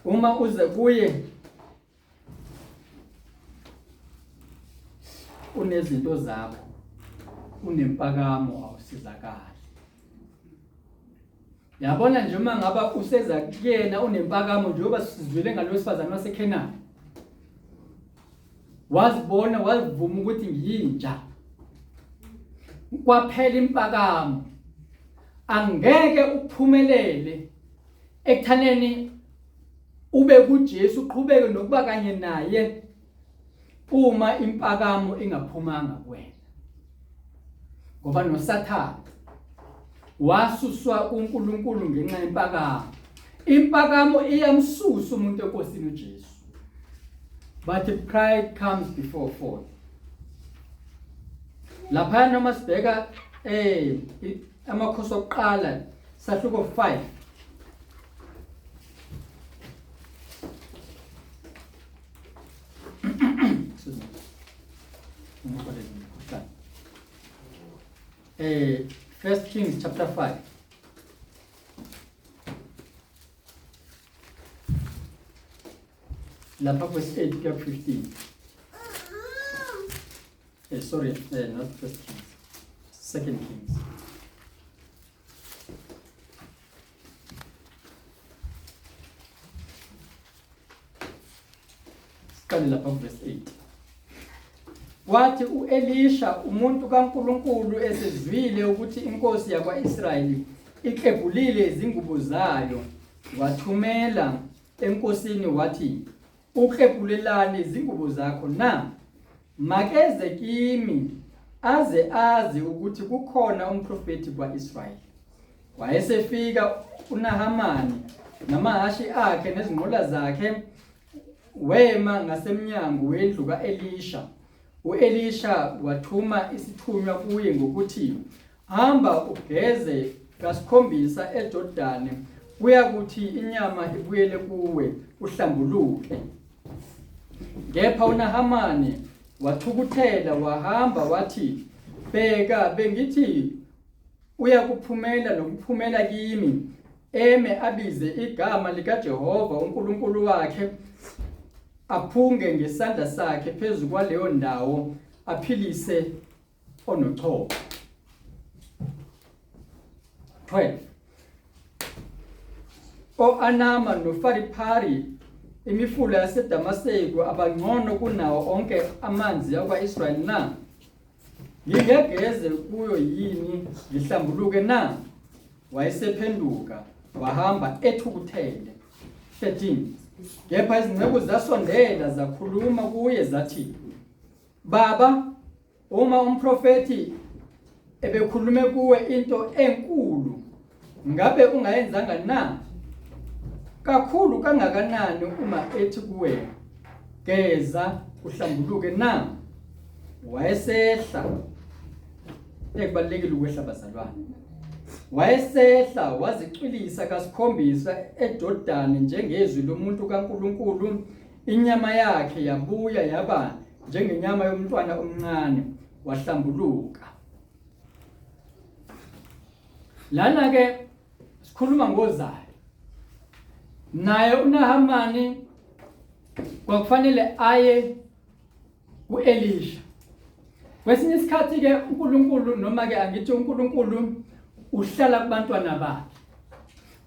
Uma uze kuye unezinto zakho, unempakamo awusizakala. Yabona nje uma ngaba useza kuyena unempakamo njengoba sizwile ngalosifazana waseKhenani. Wazibona wazivuma ukuthi ngiyinja. Kwaphela impakamo. Angeke uphumelele ekuthaneni ube kuJesu uqhubeke nokuba kanye naye uma impakamo ingaphumanga kuwena. Ngoba noSathane wasuswa kuNkulunkulu ngenxa yempakamo. Impakamo iyamsusa umuntu enkosini uJesu. But pride comes before fall. Lapha noma sibheka amakhosi okuqala sahluko 5. First Kings chapter 5. Lapha verse 8 to 15. Sorry, not First Kings. Second Kings. Siqale lapha verse 8. Wathi uElisha umuntu kaNkulunkulu esezwile ukuthi inkosi yakwaIsrayeli iqebulile izingubo zayo, wathumela enkosini wathi, "Uqebulelani izingubo zakho na? Makeze kimi aze azi ukuthi kukhona umprofeti kwaIsrayeli." Wayesefika uNahamani namahashi akhe nezinqola zakhe wema ngasemnyango wendlu kaElisha. uElisha wathuma isithunywa kuye ngokuthi, "Hamba ugeze kasikhombisa eJordani kuyakuthi inyama ibuyele kuwe uhlambuluke." Kepha uNahamani wathukuthela wahamba wathi, "Bheka bengithi uyakuphumela nokuphumela kimi, eme abize igama likaJehova uNkulunkulu wakhe, aphunge ngesandla sakhe phezu kwaleyo ndawo aphilise onochopho." 12. O-Anama noFaripari imifula yaseDamaseko abangcono kunawo onke amanzi akwa-Israyeli na? Ngingegeze kuyo yini ngihlambuluke na? Wayesephenduka wahamba ethukuthele. 13. Kepha izinceku zasondela zakhuluma kuye zathi, "Baba, uma umprofeti ebekhulume kuwe into enkulu, ngabe ungayenzanga na? Kakhulu kangakanani uma ethi kuwe geza uhlambuluke na? Wayesehla, ekubalekile ukwehla bazalwane. Wayesehla wazicwilisa kasikhombisa eJordani njengezwi lomuntu kaNkulunkulu, inyama yakhe yabuya yaba njengenyama yomntwana omncane, wahlambuluka. Lana ke sikhuluma ngozayo. Naye uNahamani kwakufanele aye kuElisha. Kwesinye isikhathi ke uNkulunkulu, noma ke angithi uNkulunkulu uhlala kubantwana bakhe.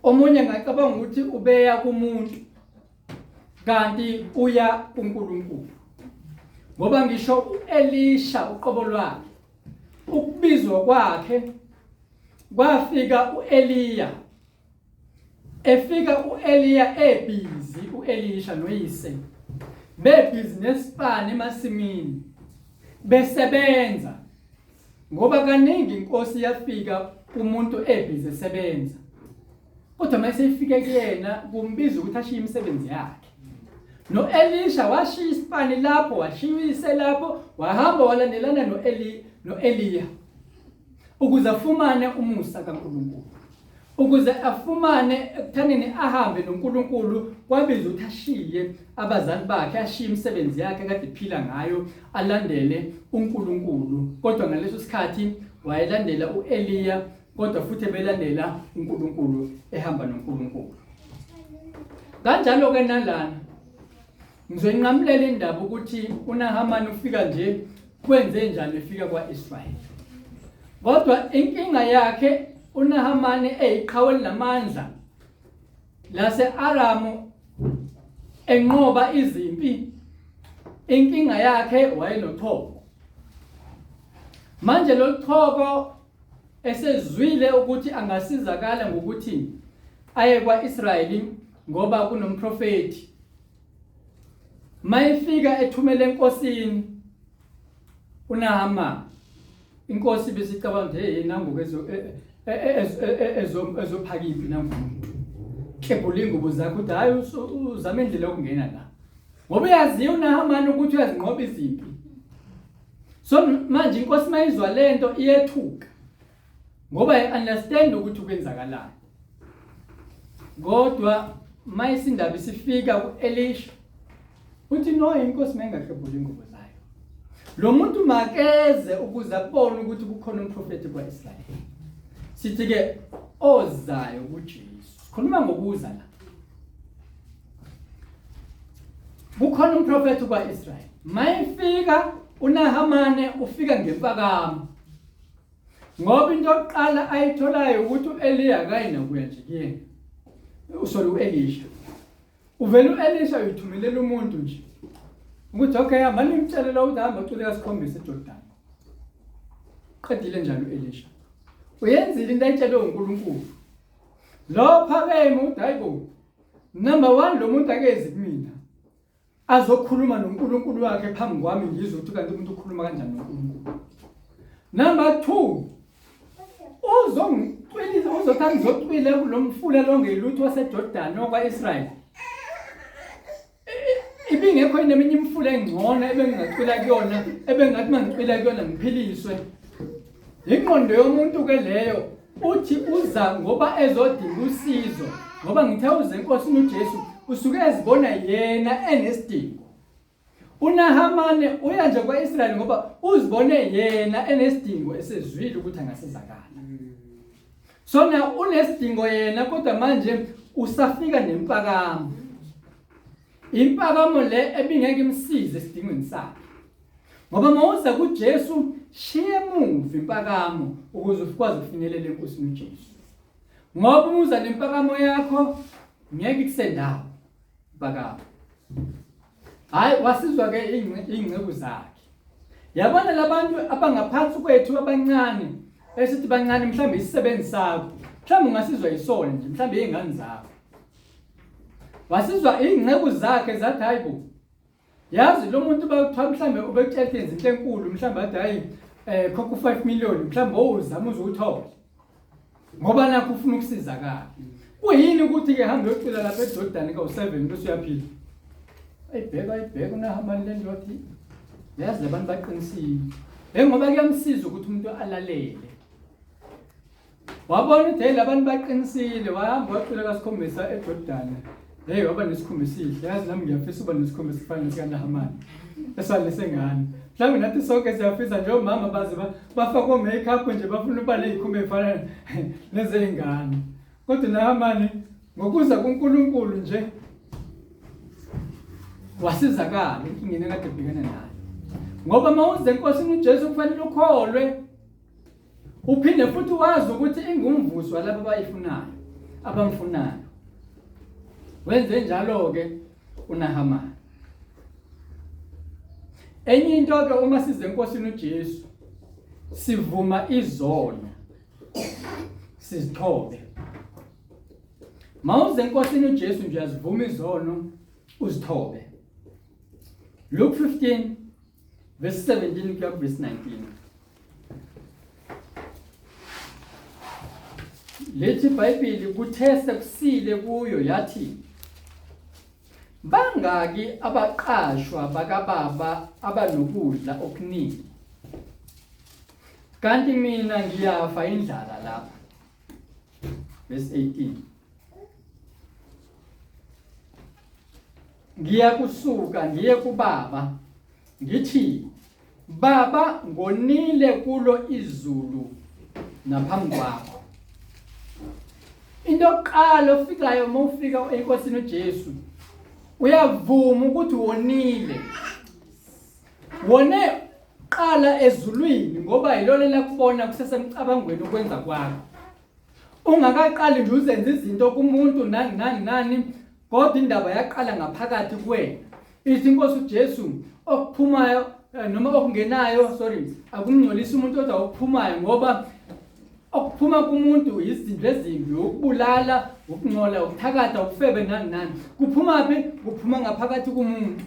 Omunye ngicabanga ukuthi ubeya kumuntu kanti uya kuNkulunkulu. Ngoba ngisho uElisha uqobo lwakhe, ukubizwa kwakhe kwafika uEliya. Efika uEliya ebhizi uElisha noyise. Bebhizi nesipani emasimini. Besebenza. Ngoba kaningi inkosi yafika umuntu ebhizi esebenza. Kodwa mase ifike kuyena kumbiza ukuthi ashiye imisebenzi yakhe. NoElisha washiya isipani lapho, washiyise lapho, wahamba walandelana noEliya. Ukuze afumane umusa kaNkulunkulu. Ukuze afumane ekuthaneni ahambe noNkulunkulu, kwabiza ukuthi ashiye abazali bakhe, ashiye imisebenzi yakhe kade iphila ngayo, alandele uNkulunkulu. Kodwa ngaleso sikhathi wayelandela uEliya, kodwa futhi belandela uNkulunkulu, ehamba noNkulunkulu. Kanjalo ke nalana ngizoyinqamulela indaba ukuthi uNahamani ufika nje kwenze njani efika kwaIsrael. Kodwa inkinga yakhe uNahamani eyiqhawe lamandla lase-Aramu enqoba izimpi, inkinga yakhe wayenothoko. Manje lo thoko esezwile ukuthi angasizakala ngokuthi aye kwaIsrayeli ngoba kunomprofeti. Mayifika ethumele enkosini uNahamani, inkosi besicabanga ukuthi hey nangu ezophakiphi nangu. Kebhula ingubo zakho ukuthi hayi uzame indlela yokungena la. Ngoba uyaziyo uNahamani ukuthi uyazinqoba izimpi. So manje inkosi mayizwa lento iyethuka. Ngoba understand ukuthi ukwenzakalani. Kodwa mayisindaba isifika kuElisha, uthi no, inkosi mayingakebhula ingubo zayo. Lo muntu makeze ukuze abone ukuthi kukhona umprofeti kwaIsrael. Sithi ke ozayo kuJesu. Sikhuluma ngokuza la. Kukhona umprofeti kwaIsrael. Mayifika uNahamani ufika ngempakamo. Ngoba into yokuqala ayitholayo ukuthi uEliya akayina kuya nje kuyena. Usolo uElisha. Uvela uElisha uyithumelela umuntu nje. Ukuthi okay, manje ngimtshelela ukuthi hamba ucule kasikhombisa eJordani. Qedile njalo uElisha. Uyenzile into ayitshelwe uNkulunkulu. Lo phakeme uthi hayibo. Number 1 lo muntu akezi kumina. Azokhuluma noNkulunkulu wakhe phambi kwami ngizwe ukuthi kanti umuntu ukhuluma kanjani noNkulunkulu. Number 2, uzothanda ngizocwile kulomfula longelutho waseJordani okwaIsrael. Ibingekho neminye imfula engcono ebengingacwila kuyona, ebengathi mangicwila kuyona ngiphiliswe. Ingqondo yomuntu ke leyo uthi uza ngoba ezodinga usizo, ngoba ngithe uze enkosini uJesu usuke ezibona yena enesidingo. uNahamani uya nje kwaIsrael ngoba uzibone yena enesidingo esezwile ukuthi angasizakala. So na unesidingo yena, kodwa manje usafika nempakamo. Impakamo le ebingeke imsize esidingweni sakhe. Ngoba mawuza kuJesu shiye emuva impakamo ukuze ukwazi ukufinyelela enkosini uJesu. Ngoba umuza nempakamo yakho ngeke ikusendawo impakamo. Hayi wasizwa ke ingceku zakhe. Yabona labantu abangaphansi kwethu abancane, esithi bancane mhlambe isisebenzi sakho, mhlambe ungasizwa isona nje, mhlambe izingane zakho. Wasizwa ingceku zakhe zathi hayibo. Yazi lo muntu bakuthiwa mhlambe ubekutshela izinto enkulu, mhlambe athi hayi khokha 5 million mhlawumbe uzama uzuthola ngoba nakho ufuna ukusizakala kuyini ukuthi ke hambe uyocela lapha eJordan ka7 bese uyaphila ayibheka unahamani lendothi yazi labantu baqinisile ngoba kuyamsiza ukuthi umuntu alalele wabona ukuthi labantu baqinisile wahamba wacela kasikhombisa eJordan waba nesikhumbi sihle yazi nami ngiyafisa uba nesikhumbi sifana sikaNahamani esalesengane mhlawumbe nathi sonke siyafisa nje omama baze bafake o-makeup nje bafuna uba nezikhumbi ezifana nezengane kodwa Nahamani ngokuza kuNkulunkulu nje wasizakala inkingeni ekade ebhekene nayo ngoba mawuze enkosini uJesu kufanele ukholwe uphinde futhi wazi ukuthi ingumvuzo walabo abayifunayo abamfunayo wenze njalo ke uNahamani enye into ke uma size enkosini uJesu sivuma izono sizithobe mawuze enkosini uJesu nje azivuma izono uzithobe Luke 15 verse 17 kuya verse 19 lethi iBhayibheli kuthese kusile kuyo yathi bangaki abaqashwa bakababa abanokudla okuningi kanti mina ngiyafa indlala lapha verse 18 ngiyakusuka ngiye kubaba ngithi baba ngonile kulo izulu naphambi kwakho into yokuqala ofikayo uma ufika enkosini uJesu uyavuma ukuthi wonile wone qala ezulwini ngoba yilona lakubona kusesemcabangweni ukwenza kwakho ungakaqali nje uzenza izinto kumuntu nani kodwa indaba yaqala ngaphakathi kuwena ithi inkosi uJesu okuphumayo noma okungenayo akumngcolisi umuntu kodwa okuphumayo ngoba okuphuma kumuntu izinto ezimbi ukubulala ukungcola ukuthakatha ukufebe nani kuphuma phi kuphuma ngaphakathi kumuntu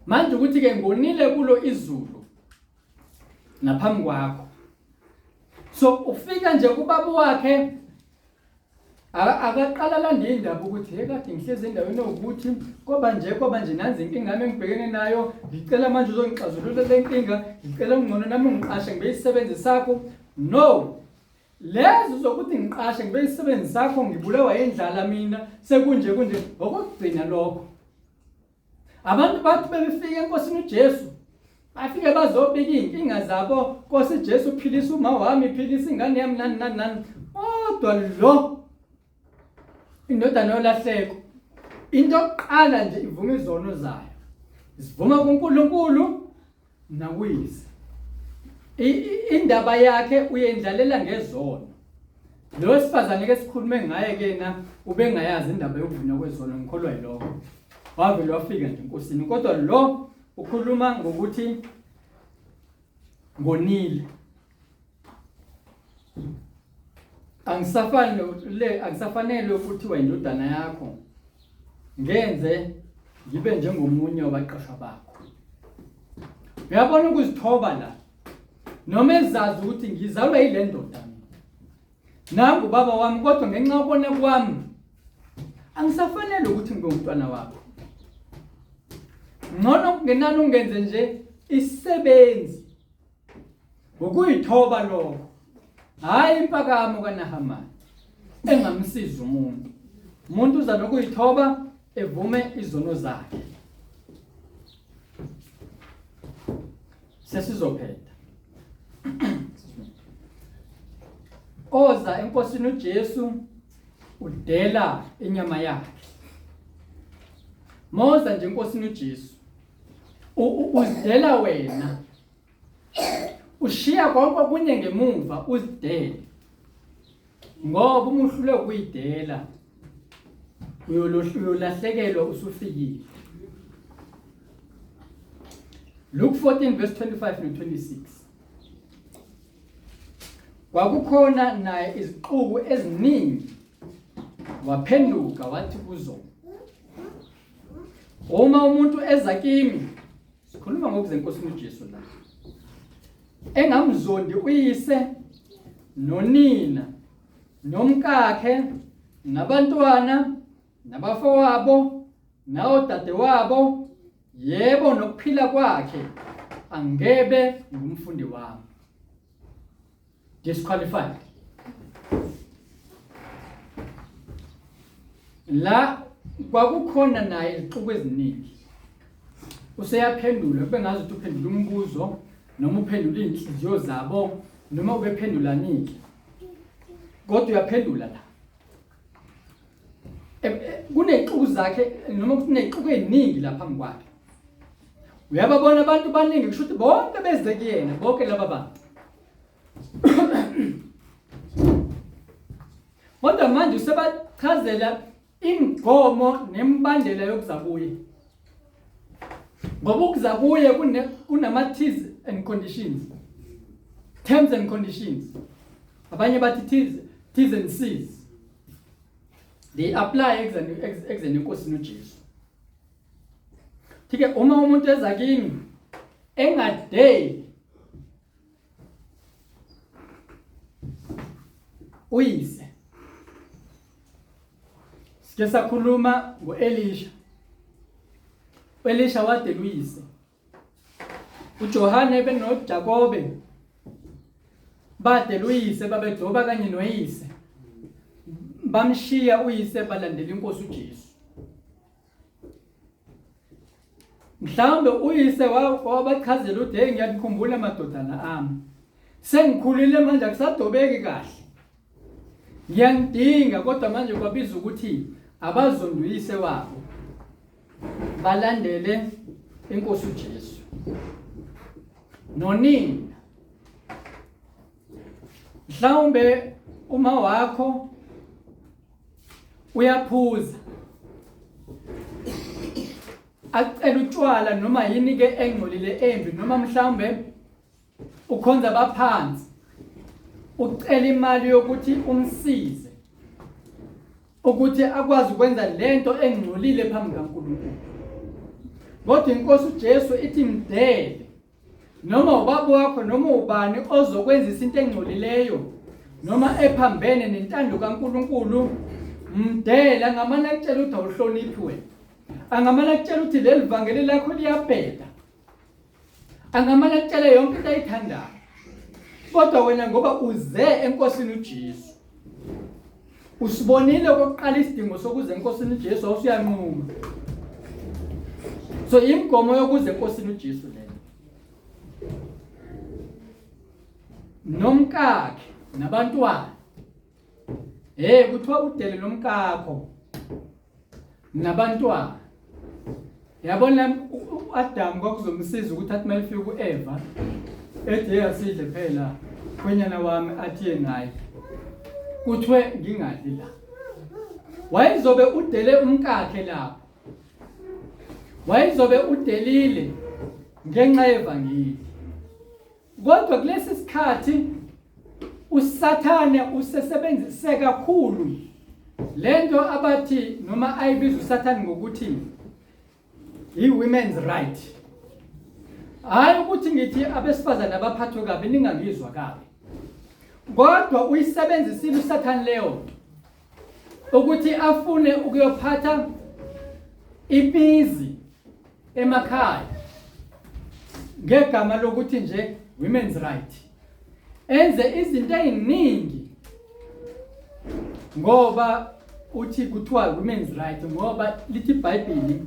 manje ukuthi ke ngonile kulo izulu naphambi kwakho so ufika nje kubaba wakhe akaqala landa indaba ukuthi kade ngihlezi endaweni ukuthi koba nje nanzi inkinga yami engibhekene nayo ngicela manje uzongixazulula le nkinga ngicela ungcono nami ungiqashe ngibe isisebenzi sakho no lezo zokuthi ngiqashe ngibe isisebenzi sakho ngibulawa indlala mina sekunje ngokugcina lokho abantu bathi befika enkosini uJesu bafike bazobika inkinga zabo Nkosi Jesu philisa uma wami philisa ingane yami nani kodwa lo indodana yolahleko into yokuqala nje ivuma izono zayo sivuma kuNkulunkulu nakuyise indaba yakhe uyendlalela ngezono lo sifazane ke sikhulume ngaye kena ube ngayazi indaba yokuvunywa kwezono ngikholwa yiloko wavele wafika nje enkosini kodwa lo ukhuluma ngokuthi ngonile akusafanele ukuthi wayindodana yakho ngenze ngibe njengomunye wabaqashwa bakho uyabona ukuzithoba la noma ezazi ukuthi ngizalwe yile ndoda nangu baba wami kodwa ngenxa yokubona kwami angisafanele ukuthi ngibe umntwana wakho ngcono kungenani ungenze nje isisebenzi ngokuyithoba lokho hayi impakamo kaNahamani engamsiza umuntu uza nokuyithoba evume izono zakhe sesizophetha oza enkosini uJesu udela inyama yakhe moza nje enkosini uJesu uzidela wena ushiya konke okunye ngemuva uzidele ngoba umuhlule ukuyidela uyolahlekelwa usufikile Luke 14 verse 25 no 26 kwakukhona naye iziqubu eziningi waphenduka wathi kuzo uma umuntu eza kimi sikhuluma ngokuze enkosini uJesu la engamzondi uyise nonina nomkakhe nabantwana nabafowabo nawodadewabo, yebo nokuphila kwakhe, angebe ngumfundi wami. Disqualified. La kwakukhona naye iziqubu eziningi. Useyaphendula bengazi ukuthi uphendula umbuzo noma uphendula inhliziyo zabo noma ubephendula nini. Kodwa uyaphendula la. Kuney'xuku zakhe noma kuney'xuku eziningi la phambi kwakhe. Uyababona abantu baningi kusho ukuthi bonke beze kuyena, bonke laba bantu. Kodwa manje usebachazela imigomo nemibandela yokuza kuye. Ngoba ukuza kuye kunama T's and conditions. Terms and conditions. Abanye bathi T's and C's. They apply ekuzeni inkosini uJesu. Thike uma umuntu eza kimi engadeli uyise. Sike sakhuluma ngoElisha. uElisha wadela uyise. uJohane benoJakobe badela uyise babedoba kanye noyise. Bamshiya uyise balandela inkosi uJesu. Mhlawumbe uyise wabachazela ukuthi hey ngiyakukhumbula madodana ami. Sengikhulile manje akusadobeki kahle. Ngiyangidinga kodwa manje kwabiza ukuthi abazonduyise wabo balandele inkosi uJesu. Nonina mhlawumbe uma wakho uyaphuza acela utshwala noma yini ke engcolile embi noma mhlawumbe ukhonza baphansi ucela imali yokuthi umsize ukuthi akwazi ukwenza lento engcolile phambi kaNkulunkulu. Kodwa inkosi uJesu ithi mdele noma ubaba wakho noma ubani ozokwenza izinto engcolileyo noma ephambene nentando kaNkulunkulu, mdela ngamana akutshela ukuthi awuhloniphi wena. Angamana akutshela ukuthi leli vangeli lakho liyabheda. Angamana akutshela yonke into ayithandayo. Kodwa wena ngoba uze enkosini uJesu, usibonile okokuqala isidingo sokuze enkosini uJesu awusiyanquma. So imigomo yokuze enkosini uJesu leyo. Nomkakhe nabantwana. Kuthiwa udele nomkakho nabantwana. Yabona uAdam kwakuzomsiza ukuthi athi mayifika kuEva ethi asidle phela kwenyana wami athi naye kuthiwe ngingadli la. Wayezobe udele umkakhe lapho. Wayezobe udelile ngenxa yevangeli. Kodwa kulesi sikhathi uSathane usesebenzise kakhulu lento abathi noma ayibiza uSathane ngokuthi i-women's right. Hayi ukuthi ngithi abesifazane abaphathwe kabi ningangizwa kabi. Kodwa uyisebenzisile uSathane leyo ukuthi afune ukuyophatha imizi emakhaya ngegama lokuthi nje women's right. Enze izinto eziningi ngoba uthi kuthiwa women's right ngoba lithi iBhayibheli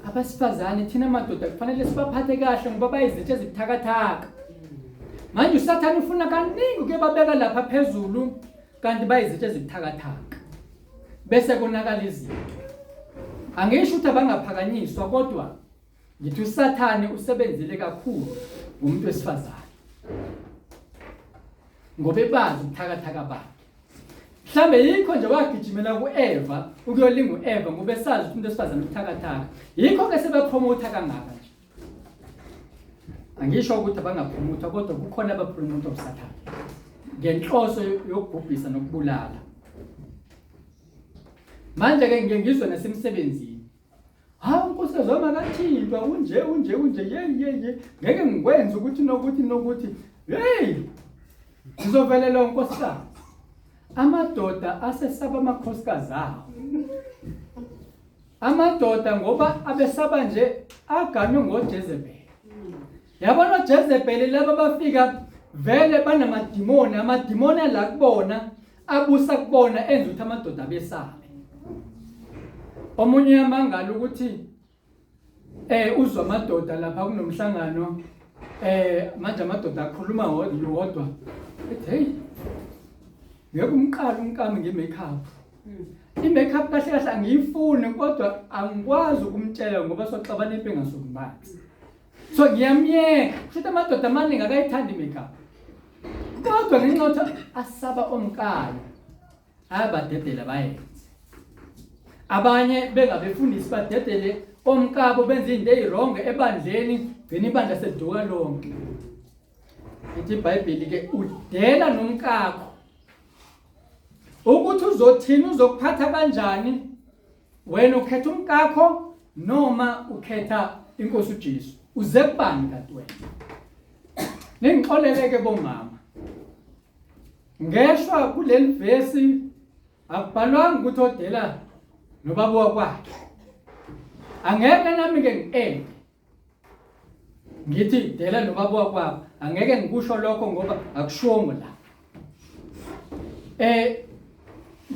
abasifazane thina madoda kufanele sibaphathe kahle ngoba bayizinto ezibuthakathaka. Manje uSathane ufuna kaningi ukubabeka lapha phezulu kanti bayizinto ezibuthakathaka. Bese konakala izinto. Angisho ukuthi abangaphakanyiswa kodwa ngithi uSathane usebenzile kakhulu ngomuntu wesifazane. Ngoba ebazi ubuthakathaka bakhe. Mhlambe yikho nje wagijimela kuEva ukuyolinga uEva ngoba esazi ukuthi umuntu wesifazane ubuthakathaka. Yikho ke sebepromote kangaka nje. Angisho ukuthi abangapromote kodwa kukhona abapromote uSathane ngenhloso yokubhubhisa nokubulala. Manje ke ngiyengizwe nasemsebenzini. hawu Nkosi zoma kaThixo unje ye ngeke ngikwenza ukuthi nokuthi hey ngizovelela unkosikazi amadoda asesaba amakhosikazi awo amadoda ngoba abesaba nje aganywe ngoJezebel yabona uJezebel laba bafika vele banamadimoni amadimoni la kubona abusa kubona enza ukuthi amadoda besabe omunye yamangala ukuthi uzwa amadoda lapha kunomhlangano manje amadoda akhuluma wodwa ethi hey ngeke umqala umkami ngemakeup imakeup kahle angiyifuni kodwa angikwazi ukumtshela ngoba soxabana impenga sokubanzi so ngiyamyeka futhi amadoda amaningi akayithanda imakeup kodwa ngenxa asaba omkalo abadedela bayenze abanye bengabefundisi badedele omkabo benza izinto ezirongo ebandleni ngene ibandla seduka lonke ithi iBhayibheli ke udela nomkakho ukuthi uzothina uzokuphatha kanjani wena ukhetha umkakho noma ukhetha inkosi uJesu uze kubani kanti wena ningixoleleke bomama ngeshwa kuleli verse akubhalwanga ukuthi odela nobaba kwakhe angeke nami ke ngiende ngithi dela nobaba kwakho angeke ngikusho lokho ngoba akushongo la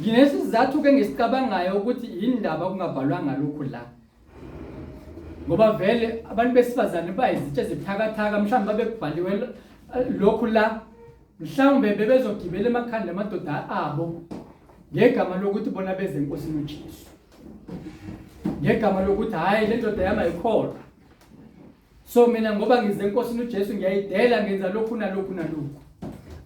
nginesizathu ke ngisicabangayo ukuthi indaba kungabhalwanga lokho la ngoba vele abantu besifazane bayizitshe zibuthakathaka mhlawumbe babekubhaliwe lokho la mhlawumbe bebezogibela emakhanda amadoda abo ngegama lokuthi bona beze enkosini uJesu ngegama lokuthi hayi le ndoda yami ayikholwa so mina ngoba ngize enkosini uJesu ngiyayidela ngenza lokhu nalokhu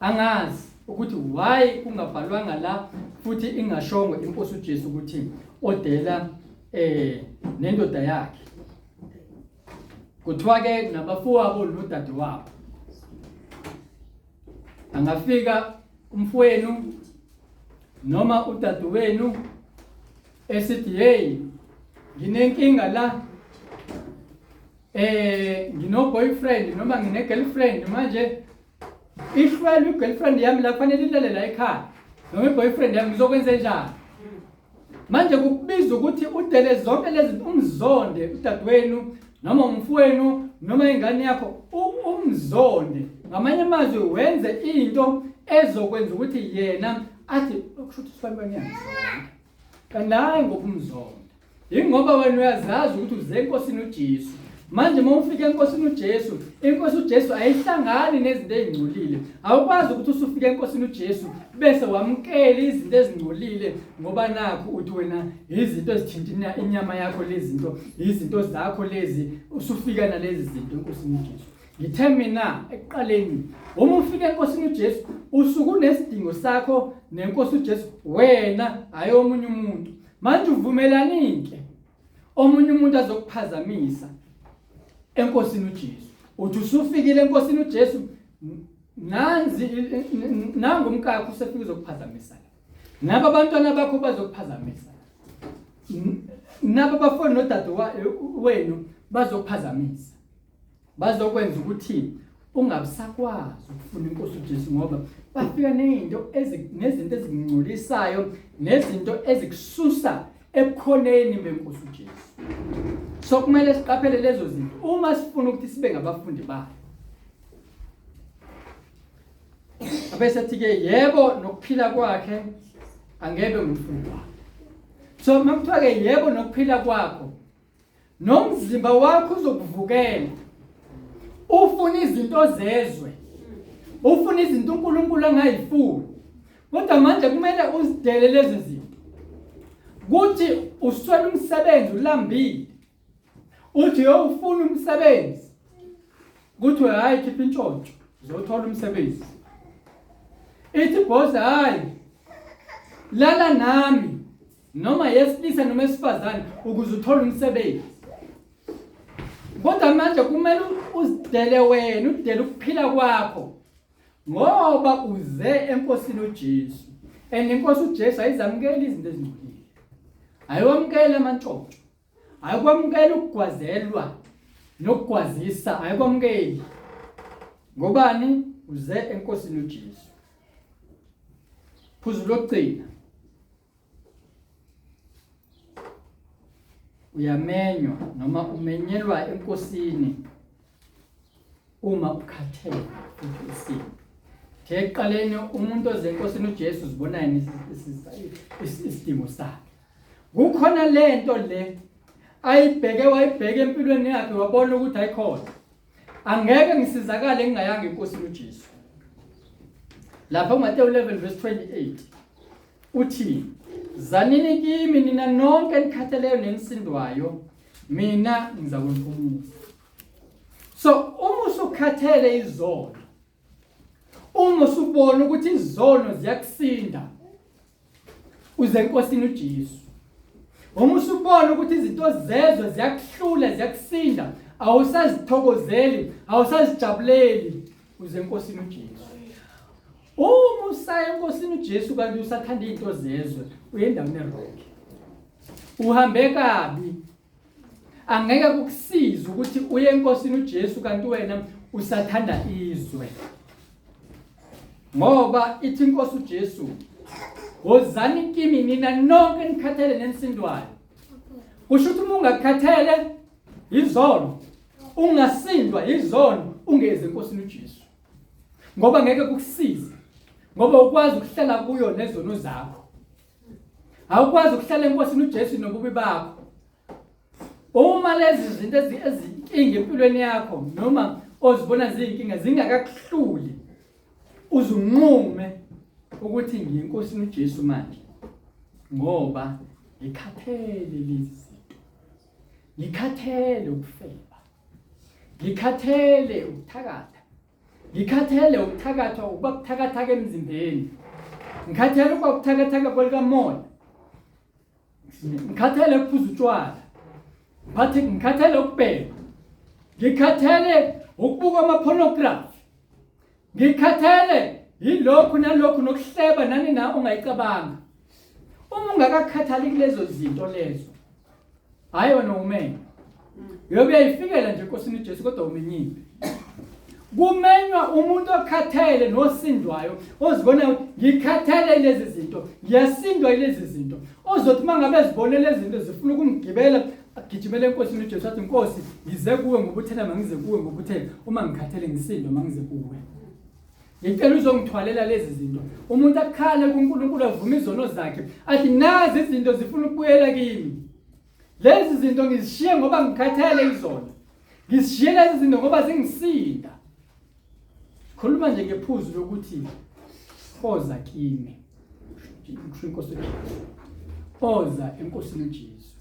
angazi ukuthi why kungabhalwanga la futhi ingashongo inkosi uJesu ukuthi odela nendoda yakhe kuthiwa ke nabafowabo nodade wabo angafika umfowenu noma udade wenu esithi hey nginenkinga la ngino boyfriend noma ngine girlfriend manje ihlwele igirlfriend yami la kufanele ilale la ekhaya noma iboyfriend yami ngizokwenza njani manje kukubiza ukuthi udele zonke lezi umzonde udadewenu noma umfowenu noma ingane yakho umzonde ngamanye amazwi wenze into ezokwenza ukuthi yena athi ukushuthi sifanele yangisonke kanayi ngobumzonde ingoba wena uyazazi ukuthi uze enkosini uJesu manje uma ufika enkosini uJesu inkosi uJesu ayihlangani nezinto ezingcolile awukwazi ukuthi usufike enkosini uJesu bese wamkela izinto ezingcolile ngoba nakho uthi wena izinto ezithinta inyama yakho lezi zinto izinto zakho lezi usufika nalezi zinto enkosini uJesu ngithe mina ekuqaleni uma ufika enkosini uJesu usuku nesidingo sakho nenkosi uJesu wena hayi omunye umuntu manje uvumelanike omunye umuntu azokuphazamisa enkosini uJesu uthi usufikile enkosini uJesu nangu umkakho usefika uzokuphazamisa naba abantwana bakho bazokuphazamisa naba bafona nodade wenu bazokuphazamisa bazokwenza ukuthi ungabisakwazi ukufuna inkosi uJesu ngoba bafika nezinto ezingcolisayo nezinto ezikususa ebukhoneni benkosi uJesu so kumele siqaphele lezo zinto uma sifuna ukuthi sibe ngabafundi bayo abese thike yebo nokuphila kwakhe angebe umfundi wakhe so makuthiwa ke yebo nokuphila kwakho nomzimba wakho uzokuvukela ufuna izinto zezwe ufuna izinto uNkulunkulu angayifuni kodwa manje kumele uzidele lezi zinto kuthi uswela umsebenzi ulambile uthi ufuna umsebenzi kuthi hayi khipha intshontsho uzothola umsebenzi ithi boss hayi lala nami noma yesilisa noma esifazane ukuze uthole umsebenzi kodwa manje kumele uzidele wena udele ukuphila kwakho ngoba uze enkosini uJesu inkosi uJesu ayizamukela izinto ezingcolile ayiwamukela amantshontsho ayikwamukela ukugwazelwa nokugwazisa, ayikwamukeli. Ngobani? Uze enkosini uJesu. Phuzu lokugcina, uyamenywa noma umenyelwa enkosini uma ukhathele isinto. Eqaleni umuntu oze enkosini uJesu uzibona yini isidimo sakhe. Kukhona lento le wayibheke empilweni yakhe wabona ukuthi ayikhona. Angeke ngisizakale ngingayanga enkosini uJesu. Lapha uMateyu 11:28 uthi, zanini kimi nina nonke enikhatheleyo nenisindwayo, mina ngizakuniphumuza. So uma usukhathele izono, uma usubona ukuthi izono ziyakusinda, uze enkosini uJesu. Uma usubona ukuthi izinto zezwe ziyakuhlula, ziyakusinda, awusazithokozeli, awusazijabuleli, uze enkosini uJesu. Uma usaya enkosini uJesu kanti usathanda izinto zezwe, uyendaweni eronke. Uhambe kabi. Angeke kukusize ukuthi uye enkosini uJesu kanti wena usathanda izwe. Ngoba ithi inkosi uJesu, wozani kimi nina nonke enikhathele nenisindwayo. Kusho ukuthi uma ungakhathele izono, ungasindwa izono, ungeze enkosini uJesu. Ngoba ngeke kukusize. Ngoba ukwazi ukuhlala kuyo nezono zakho. Awukwazi ukuhlala enkosini uJesu nobubi bakho. Uma lezi zinto ezinkinga empilweni yakho noma ozibona ziyinkinga zingakakuhluli, uzunqume ukuthi ngiyinkosini uJesu manje. Ngoba ngikhathele lezi zinto. Ngikhathele ukufeba. Ngikhathele ukuthakatha. Ngikhathele ukuthakatha ukuba kuthakatha emzimbeni. Ngikhathele ukuba kuthakatha kwelikamoya. Ngikhathele ukuphuza utshwala. Bathi ngikhathele ukubhema. Ngikhathele ukubuka ama-pornography. Ngikhathele yilokhu nalokhu nokuhleba nani na ungayicabanga. Uma ungakakhathali kulezo zinto lezo, hayi wena umenywa. Uyokuyifikela nje enkosini uJesu kodwa umenyiwe. Kumenywa umuntu okhathele nosindwayo, ozibona ngikhathele lezi zinto, ngiyasindwa lezi zinto. Ozothi mangabe ezibone lezi zinto zifuna ukungigibela, agijimele enkosini uJesu athi Nkosi, ngize kuwe ngobuthela mangize kuwe ngobuthela. Uma ngikhathele ngisindwa mangize kuwe. Ngicela uzongithwalela lezi zinto. Umuntu akhale kuNkulunkulu avume izono zakhe, athi nazi izinto zifuna ukubuyela kimi. Lezi zinto ngizishiye ngoba ngikhathele izono. Ngizishiye lezi zinto ngoba zingisinda. Khuluma nje ngephuzu lokuthi hoza kimi. Inkosi uJesu. Hoza enkosini uJesu.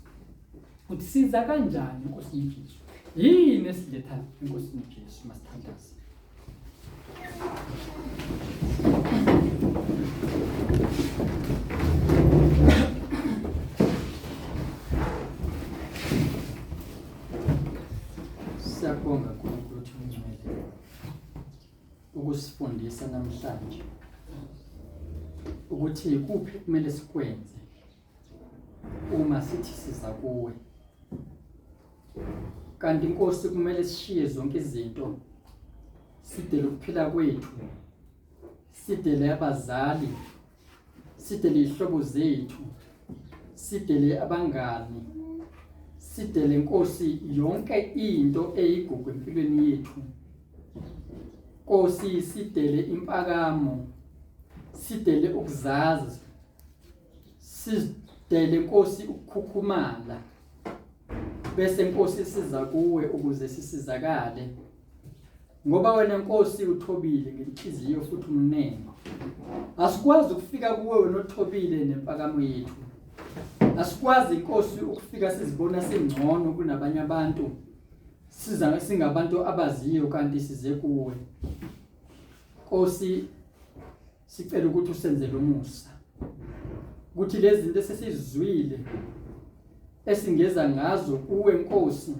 Uthi siza kanjani enkosini uJesu? Yini esiletha enkosini uJesu masithandaze? Siyabonga kuNkulunkulu ongcwele ukusifundisa namhlanje ukuthi kuphi kumele sikwenze uma sithi siza kuwe. Kanti Nkosi kumele sishiye zonke izinto, sidele ukuphila kwethu, sidele abazali, sidele izihlobo zethu, sidele abangani, sidele Nkosi yonke into eyigugu empilweni yethu. Nkosi sidele impakamo, sidele ukuzazi, sidele Nkosi ukukhukhumala. Bese Nkosi siza kuwe ukuze sisizakale. Ngoba wena Nkosi uthobile ngenhliziyo futhi umnene. Asikwazi ukufika kuwe wena othobile nempakamo yethu. Asikwazi Nkosi ukufika sizibona singcono kunabanye abantu. Siza singabantu abaziyo kanti size kuwe. Nkosi sicela ukuthi usenzele umusa. Ukuthi lezi zinto esesizizwile esingeza ngazo kuwe Nkosi,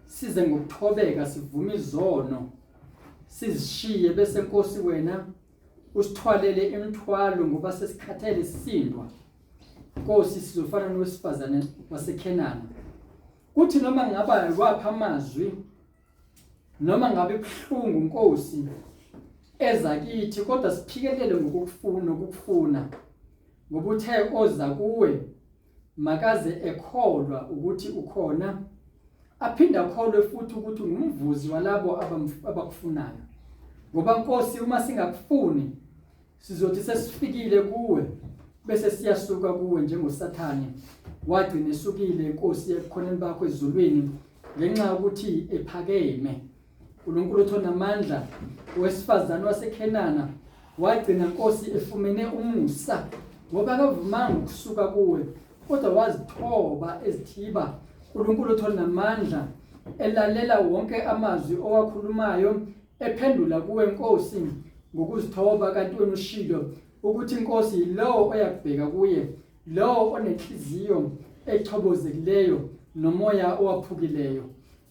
size ngokuthobeka sivume izono, sizishiye bese Nkosi wena usithwalele imithwalo ngoba sesikhathele isindwa. Nkosi sizofana nowesifazane waseKhenani kuthi noma ngaba kwapha amazwi noma ngabe kuhlungu Nkosi ezakithi kodwa siphikelele ngokufuna ngoba uthe oza kuwe makaze ekholwa ukuthi ukhona aphinda akholwe futhi ukuthi ngumvuzi walabo abakufunayo ngoba Nkosi uma singakufuni sizothi sesifikile kuwe bese siyasuka kuwe njengoSathane wagcina esukile Nkosi ekhoneni bakho ezulwini ngenxa ukuthi ephakeme uNkulunkulu othona amandla owesifazana waseKhenana wagcina Nkosi efumene umusa ngoba akavumanga ukusuka kuwe kodwa wazithoba ezithiba uNkulunkulu othona amandla elalela wonke amazwi owakhulumayo ephendula kuwe Nkosi ngokuzithoba kanti wena ushilo ukuthi Nkosi lo oyakubheka kuye lo onenhliziyo echobozekileyo nomoya owaphukileyo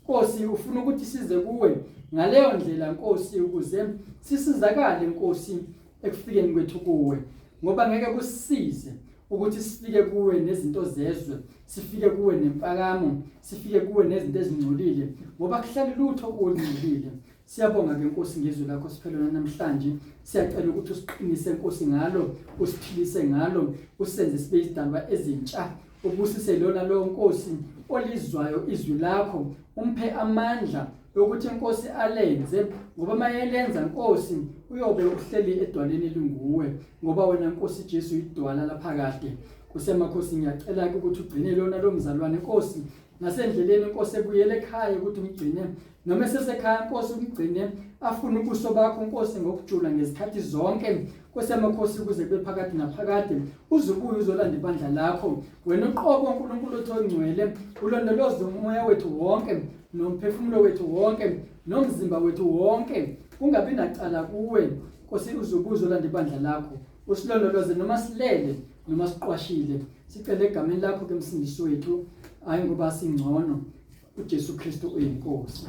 Nkosi ufuna ukuthi size kuwe ngaleyo ndlela Nkosi ukuze sisizakale Nkosi ekufikeni kwethu kuwe ngoba ngeke kusisize ukuthi sifike kuwe nezinto zezwe sifike kuwe nempakamo sifike kuwe nezinto ezingcolile ngoba kuhlala lutho olungcolile siyabonga ke Nkosi ngezwi lakho siphelele namhlanje siyacela ukuthi usiqinise Nkosi ngalo usiphilise ngalo usenze sibe izidalwa ezintsha ubusise lona lo Nkosi olizwayo izwi lakho umphe amandla ukuthi Nkosi alenze ngoba mayelenza Nkosi uyobe uhleli edwaleni linguwe ngoba wena Nkosi Jesu idwala lapha kade kusemakhosi ngiyacela ukuthi ugcine lona lo mzalwane Nkosi nasendleleni Nkosi ebuyele ekhaya ukuthi umgcine noma sesekhaya Nkosi umgcine afuna ubuso bakho Nkosi ngokujula ngezikhathi zonke kusemakhosi ukuze kube phakathi naphakade uzubuye uzolanda ibandla lakho wena uqobo uNkulunkulu othongcwele ulondoloze umoya wethu wonke nomphefumulo wethu wonke nomzimba wethu wonke ungabi nacala kuwe Nkosi uzubuye uzolanda ibandla lakho usilondoloze noma silele noma siqwashile sicela egameni lakho ke msindisi wethu hayi ngoba singcono uJesu Kristu uyinkosi.